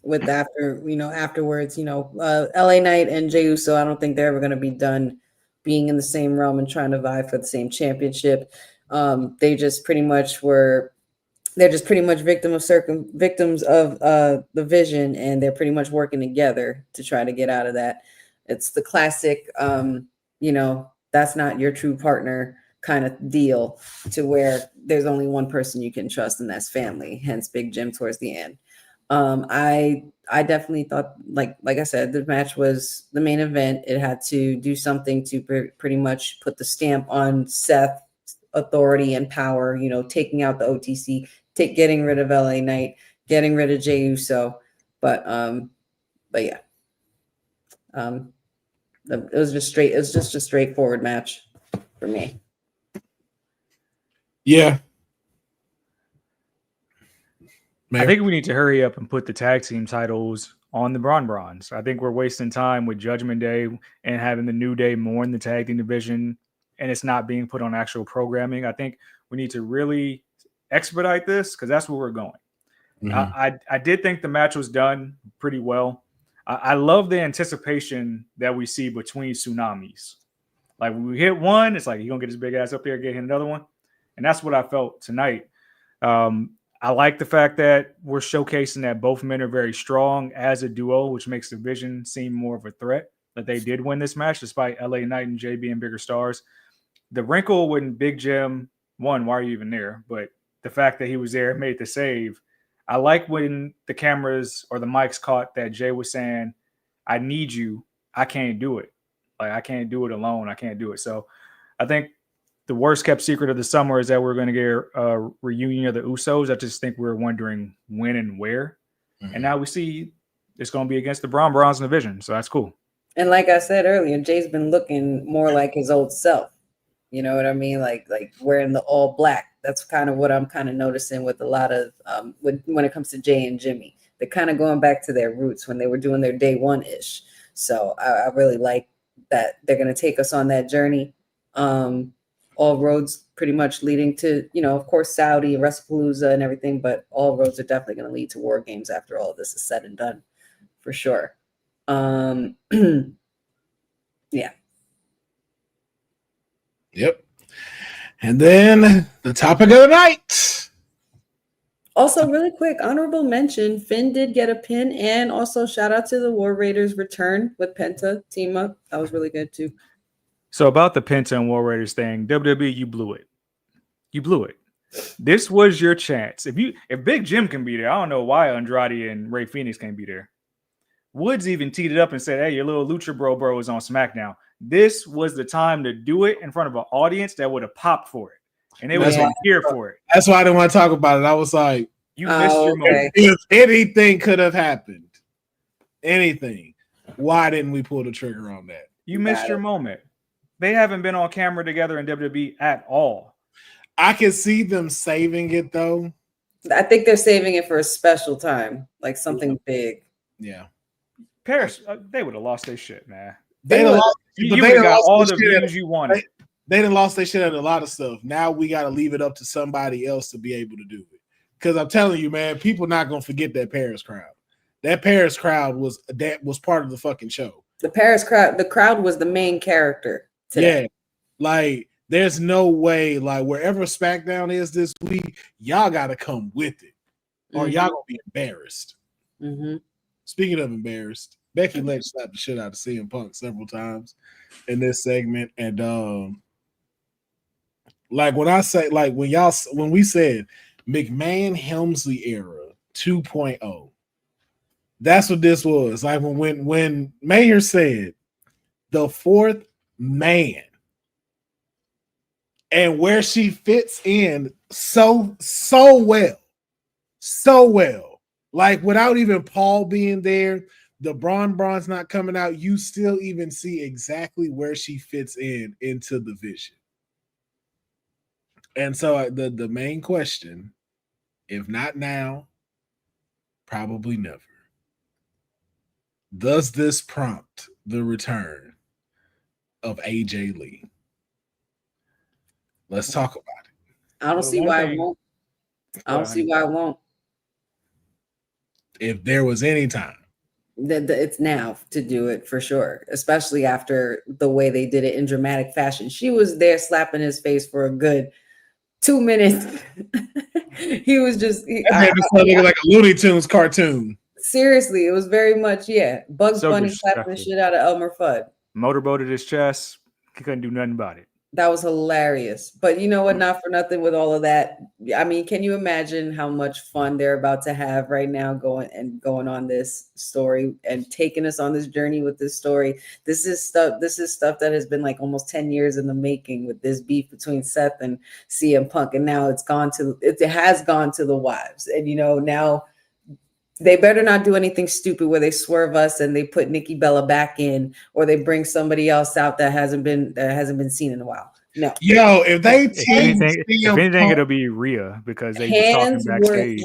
with afterwards. LA Knight and Jey Uso. I don't think they're ever going to be done being in the same realm and trying to vie for the same championship. They just pretty much were. They're just pretty much victims of the Vision, and they're pretty much working together to try to get out of that. It's the classic, that's not your true partner kind of deal, to where there's only one person you can trust, and that's family. Hence, Big Jim towards the end. I definitely thought, like I said, the match was the main event. It had to do something to pretty much put the stamp on Seth's authority and power. Taking out the OTC, getting rid of LA Knight, getting rid of Jey Uso. But yeah, it was just a straightforward match for me. Yeah. I think we need to hurry up and put the tag team titles on the Bronze. I think we're wasting time with Judgment Day and having the New Day more in the tag team division, and it's not being put on actual programming. I think we need to really expedite this because that's where we're going. Mm-hmm. I did think the match was done pretty well. I love the anticipation that we see between tsunamis. Like when we hit one, it's like he's going to get his big ass up there, get hit another one. And that's what I felt tonight. I like the fact that we're showcasing that both men are very strong as a duo, which makes the Vision seem more of a threat, that they did win this match despite LA Knight and Jay being bigger stars. The wrinkle when Big Jim won, why are you even there? But the fact that he was there made the save. I like when the cameras or the mics caught that Jay was saying, I need you. I can't do it. Like, I can't do it alone. I can't do it. So I think the worst kept secret of the summer is that we're going to get a reunion of the Usos. I just think we're wondering when and where. Mm-hmm. And now we see it's going to be against the Bronze division. So that's cool. And like I said earlier, Jay's been looking more like his old self. You know what I mean? Like wearing the all black. That's kind of what I'm kind of noticing with a lot of when it comes to Jay and Jimmy. They're kind of going back to their roots when they were doing their day one-ish. So I really like that they're going to take us on that journey. All roads pretty much leading to, of course, Saudi, WrestlePalooza and everything, but all roads are definitely going to lead to War Games after all of this is said and done, for sure. Yeah. Yep. And then the topic of the night. Also, really quick, honorable mention, Finn did get a pin, and also shout out to the War Raiders return with Penta team up. That was really good too. So about the Penta and War Raiders thing, WWE, you blew it. You blew it. This was your chance. If Big Jim can be there, I don't know why Andrade and Ray Phoenix can't be there. Woods even teed it up and said, "Hey, your little Lucha bro is on SmackDown." This was the time to do it in front of an audience that would have popped for it, and they would have been here for it. That's why I didn't want to talk about it. I was like, you missed your moment. If anything could have happened, anything, why didn't we pull the trigger on that? You missed your moment. They haven't been on camera together in WWE at all. I can see them saving it though. I think they're saving it for a special time, like something big. Yeah. Paris, they would have lost their shit, man. They would have got all the views you wanted. They done lost their shit at a lot of stuff. Now we got to leave it up to somebody else to be able to do it. Because I'm telling you, man, people not gonna forget that Paris crowd. That Paris crowd was part of the fucking show. The crowd was the main character today. Yeah, like there's no way, like wherever SmackDown is this week, y'all got to come with it, or y'all gonna be embarrassed. Mm-hmm. Speaking of embarrassed, Becky Lynch slapped the shit out of CM Punk several times in this segment, and like when I say, like when we said McMahon Helmsley era 2.0, that's what this was. Like when Mayer said the fourth man, and where she fits in so well. Like without even Paul being there, the Braun's not coming out. You still even see exactly where she fits into the vision. And so the main question, if not now, probably never. Does this prompt the return of AJ Lee? Let's talk about it. I don't see why it won't. I don't see why it won't. If there was any time, it's now to do it for sure, especially after the way they did it in dramatic fashion. She was there slapping his face for a good 2 minutes. He was just looking like a Looney Tunes cartoon. Seriously, it was very much Bugs Bunny slapping the shit out of Elmer Fudd. Motorboated his chest. He couldn't do nothing about it. That was hilarious. But you know what? Not for nothing with all of that. I mean, can you imagine how much fun they're about to have right now going on this story and taking us on this journey with this story? This is stuff that has been like almost 10 years in the making with this beef between Seth and CM Punk. And now it has gone to the wives. And now they better not do anything stupid where they swerve us and they put Nikki Bella back in, or they bring somebody else out that hasn't been seen in a while. No. Yo, if they if anything, it'll be Rhea because they just talking backstage.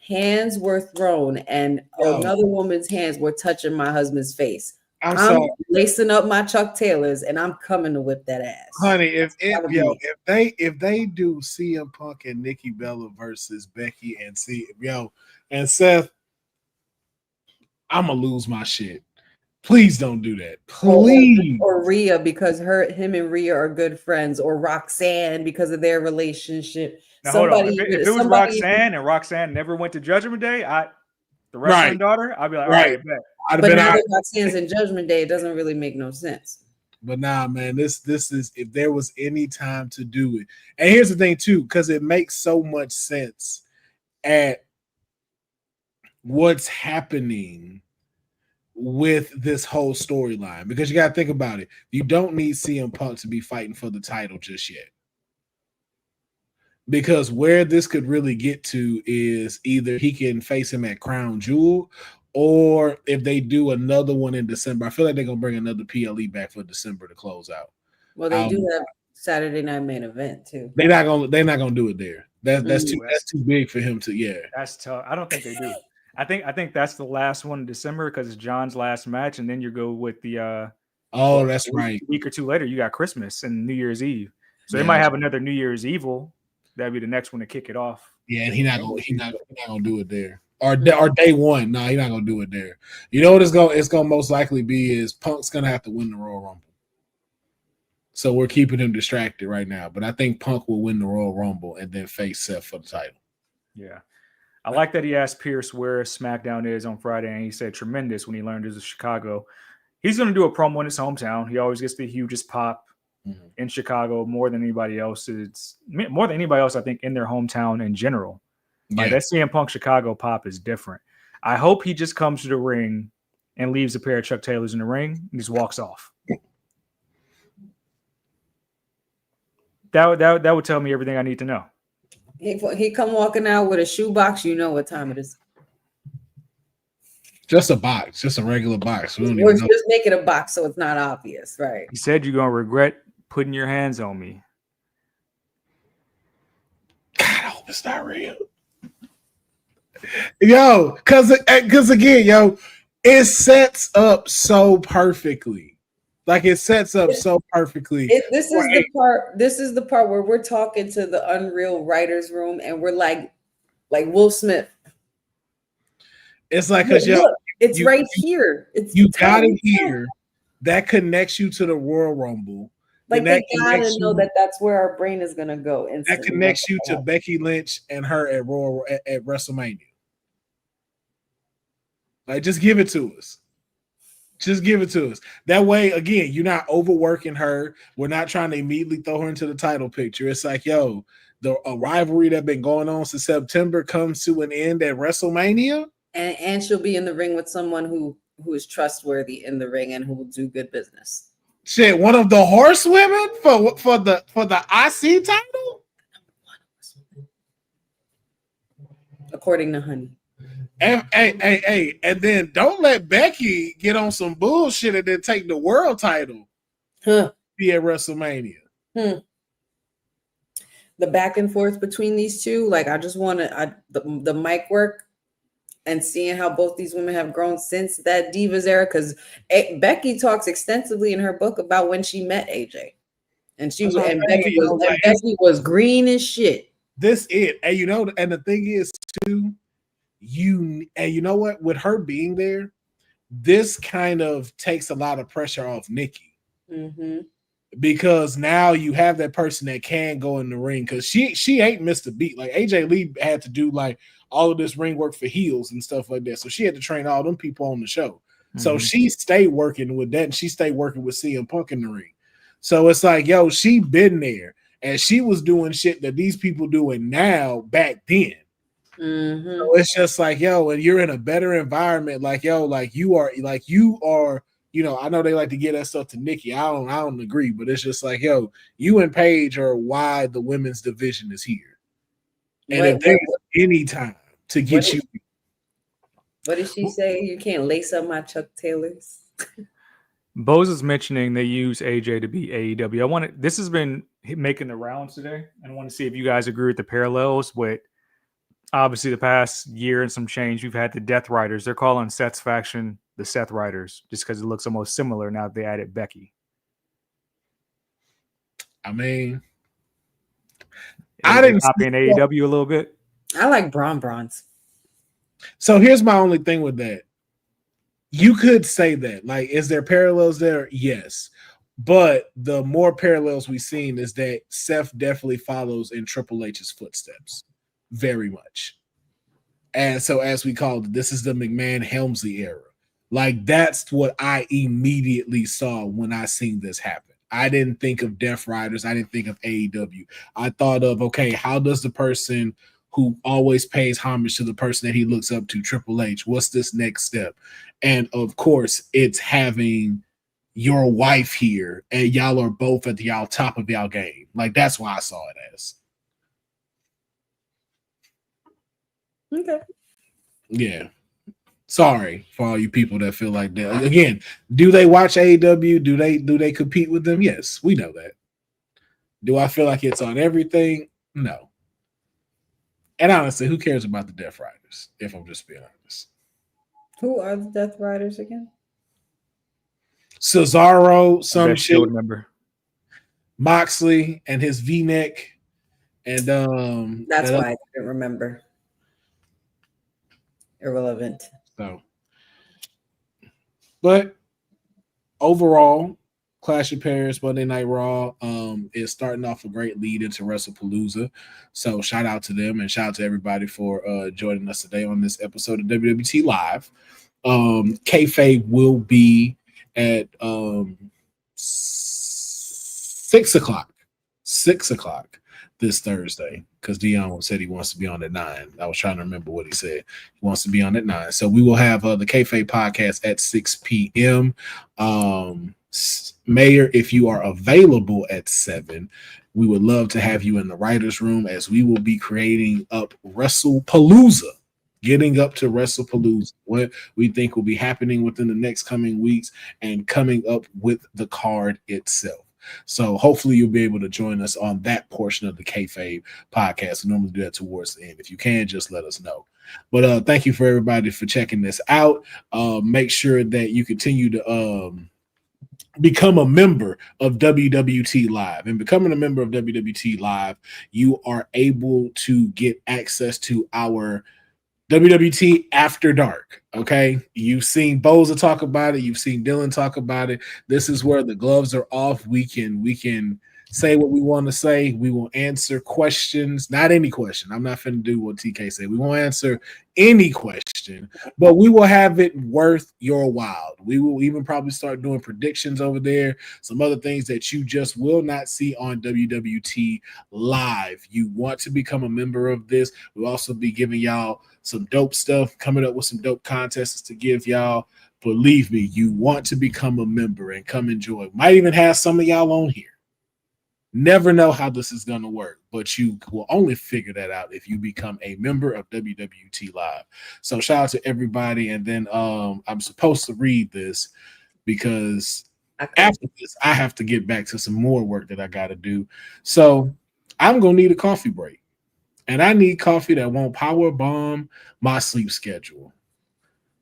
Hands were thrown, and another woman's hands were touching my husband's face. I'm lacing up my Chuck Taylors and I'm coming to whip that ass. Honey, if they do CM Punk and Nikki Bella versus Becky and Seth, I'm gonna lose my shit. Please don't do that. Please. Or Rhea, because him and Rhea are good friends, or Roxanne because of their relationship. Now, hold on. If it was Roxanne and Roxanne never went to Judgment Day, the wrestling daughter, I'd be like, all right, bet. But now that Roxanne's in Judgment Day, it doesn't really make no sense. But nah, man, this is, if there was any time to do it. And here's the thing too, because it makes so much sense at what's happening with this whole storyline, because you got to think about it. You don't need CM Punk to be fighting for the title just yet, because where this could really get to is either he can face him at Crown Jewel, or if they do another one in December. I feel like they're gonna bring another PLE back for December to close out. Well, they do have Saturday Night Main Event too. They're not gonna do it there. That's too big for him to. Yeah, that's tough. I don't think they do. I think that's the last one in December because it's John's last match, and then you go with the that's right. A week or two later, you got Christmas and New Year's Eve, so they might have another New Year's Evil. That'd be the next one to kick it off. Yeah, and he's not gonna do it there, or day one. No, he's not gonna do it there. You know what it's gonna most likely be is Punk's gonna have to win the Royal Rumble. So we're keeping him distracted right now, but I think Punk will win the Royal Rumble and then face Seth for the title. Yeah. I like that he asked Pierce where SmackDown is on Friday, and he said tremendous when he learned it was Chicago. He's going to do a promo in his hometown. He always gets the hugest pop. in Chicago more than anybody else. It's more than anybody else, I think, in their hometown in general. Like that CM Punk Chicago pop is different. I hope he just comes to the ring and leaves a pair of Chuck Taylors in the ring and just walks off. That would tell me everything I need to know. He come walking out with a shoebox, you know what time it is. Just a box, just a regular box. We're just making a box so it's not obvious, right? He said you're gonna regret putting your hands on me. God, I hope it's not real. Yo, cause again, yo, it sets up so perfectly. Like it sets up so perfectly. This is the part where we're talking to the Unreal writers room and we're like Will Smith. It's like because yo, it's right here. You got it here. That connects you to the Royal Rumble. Like they gotta know that's where our brain is gonna go. That connects you to Becky Lynch and her at WrestleMania. Like, just give it to us. Just give it to us. That way, again, you're not overworking her. We're not trying to immediately throw her into the title picture. It's like, yo, a rivalry that's been going on since September comes to an end at WrestleMania. And she'll be in the ring with someone who is trustworthy in the ring and who will do good business. Shit, one of the horsewomen for the IC title? According to Honey. Hey, and then don't let Becky get on some bullshit and then take the world title. Be at WrestleMania. The back and forth between these two, like I just want to the mic work and seeing how both these women have grown since that Divas era. Because Becky talks extensively in her book about when she met AJ, and Becky was green as shit. This it, and you know, and the thing is too. You know what? With her being there, this kind of takes a lot of pressure off Nikki, because now you have that person that can go in the ring, because she ain't missed a beat. Like AJ Lee had to do like all of this ring work for heels and stuff like that, so she had to train all them people on the show. So she stayed working with that, and she stayed working with CM Punk in the ring. So it's like, yo, she been there, and she was doing shit that these people doing now back then. So it's just like, yo, and you're in a better environment, like, yo, like you are, you know, I know they like to get that stuff to Nikki. I don't agree, but it's just like, yo, you and Paige are why the women's division is here. And if there's any time to get you. What did she say? You can't lace up my Chuck Taylors. Bose is mentioning they use AJ to beat AEW. This has been making the rounds today. I want to see if you guys agree with the parallels with obviously the past year and some change. We've had the Death Riders. They're calling Seth's faction the Seth Riders just because it looks almost similar now that they added Becky. I mean, I didn't copy in AEW a little bit. I like Bronze. So here's my only thing with that. You could say that. Like, is there parallels there? Yes. But the more parallels we've seen is that Seth definitely follows in Triple H's footsteps. Very much. And so, as we called it, this is the McMahon Helmsley era. Like, that's what I immediately saw when I seen this happen. I didn't think of Death Riders. I didn't think of AEW. I thought of, okay, how does the person who always pays homage to the person that he looks up to, Triple H, what's this next step? And of course, it's having your wife here, and y'all are both at the top of y'all game. Like, that's why I saw it as. Okay. Yeah. Sorry for all you people that feel like that. Again, do they watch AEW? Do they compete with them? Yes, we know that. Do I feel like it's on everything? No. And honestly, who cares about the Death Riders, if I'm just being honest? Who are the Death Riders again? Cesaro, some shit. Remember Moxley and his V-neck. And that's why I didn't remember. Irrelevant. So, but overall, Clash of Paris Monday Night Raw is starting off a great lead into WrestlePalooza. So shout out to them and shout out to everybody for joining us today on this episode of WWT Live. Kayfabe will be at 6 6:00. 6:00 this Thursday, because Dion said he wants to be on at 9. I was trying to remember what he said. He wants to be on at 9. So we will have the Kayfabe podcast at 6 p.m. Mayor, if you are available at 7, we would love to have you in the writer's room, as we will be creating up WrestlePalooza, getting up to WrestlePalooza, what we think will be happening within the next coming weeks, and coming up with the card itself. So hopefully you'll be able to join us on that portion of the Kayfabe podcast. We normally do that towards the end. If you can, just let us know. But thank you for everybody for checking this out. Make sure that you continue to become a member of WWT Live. And becoming a member of WWT Live, you are able to get access to our WWT After Dark. Okay, you've seen Boza talk about it, you've seen Dylan talk about it. This is where the gloves are off. We can say what we want to say. We will answer questions, not any question. I'm not finna do what TK said. We won't answer any question, but we will have it worth your while. We will even probably start doing predictions over there, some other things that you just will not see on WWT Live. You want to become a member of this. We'll also be giving y'all some dope stuff, coming up with some dope contests to give y'all. Believe me, you want to become a member and come enjoy. Might even have some of y'all on here. Never know how this is going to work, but you will only figure that out if you become a member of WWT Live. So shout out to everybody. And then I'm supposed to read this because after this, I have to get back to some more work that I got to do. So I'm going to need a coffee break. And I need coffee that won't power bomb my sleep schedule.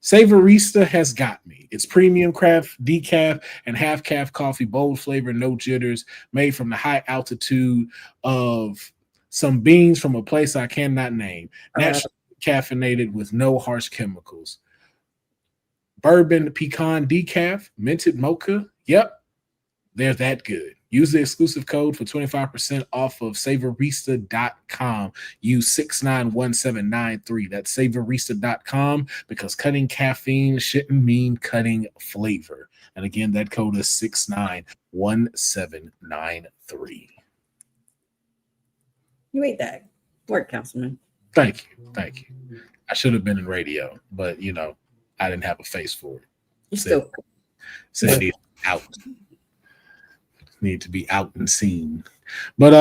Savorista has got me. It's premium craft, decaf, and half-calf coffee, bold flavor, no jitters, made from the high altitude of some beans from a place I cannot name. Naturally caffeinated with no harsh chemicals. Bourbon pecan decaf, minted mocha. Yep, they're that good. Use the exclusive code for 25% off of savorista.com. Use 691793. That's savorista.com, because cutting caffeine shouldn't mean cutting flavor. And again, that code is 691793. You ate that. Work, Councilman. Thank you. Thank you. I should have been in radio, but, you know, I didn't have a face for it. You still said out. Need to be out and seen. But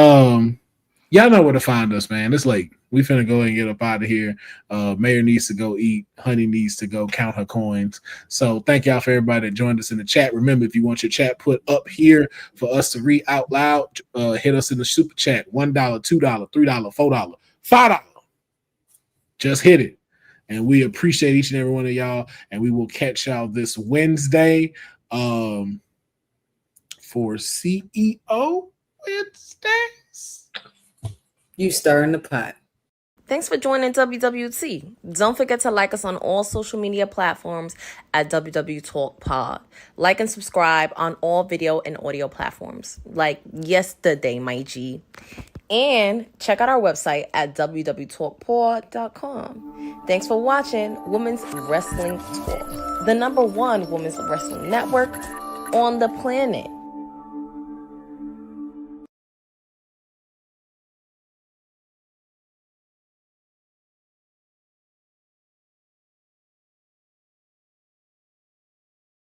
y'all know where to find us, man. It's late. We finna go and get up out of here. Mayor needs to go eat. Honey needs to go count her coins. So thank y'all for everybody that joined us in the chat. Remember, if you want your chat put up here for us to read out loud, hit us in the super chat. $1, $2, $3, $4, $5. Just hit it. And we appreciate each and every one of y'all. And we will catch y'all this Wednesday. For CEO Wednesdays. You stirring the pot. Thanks for joining WWT. Don't forget to like us on all social media platforms at WW Talk Pod. Like and subscribe on all video and audio platforms like yesterday, my G. And check out our website at www.talkpod.com. Thanks for watching Women's Wrestling Talk, the #1 women's wrestling network on the planet.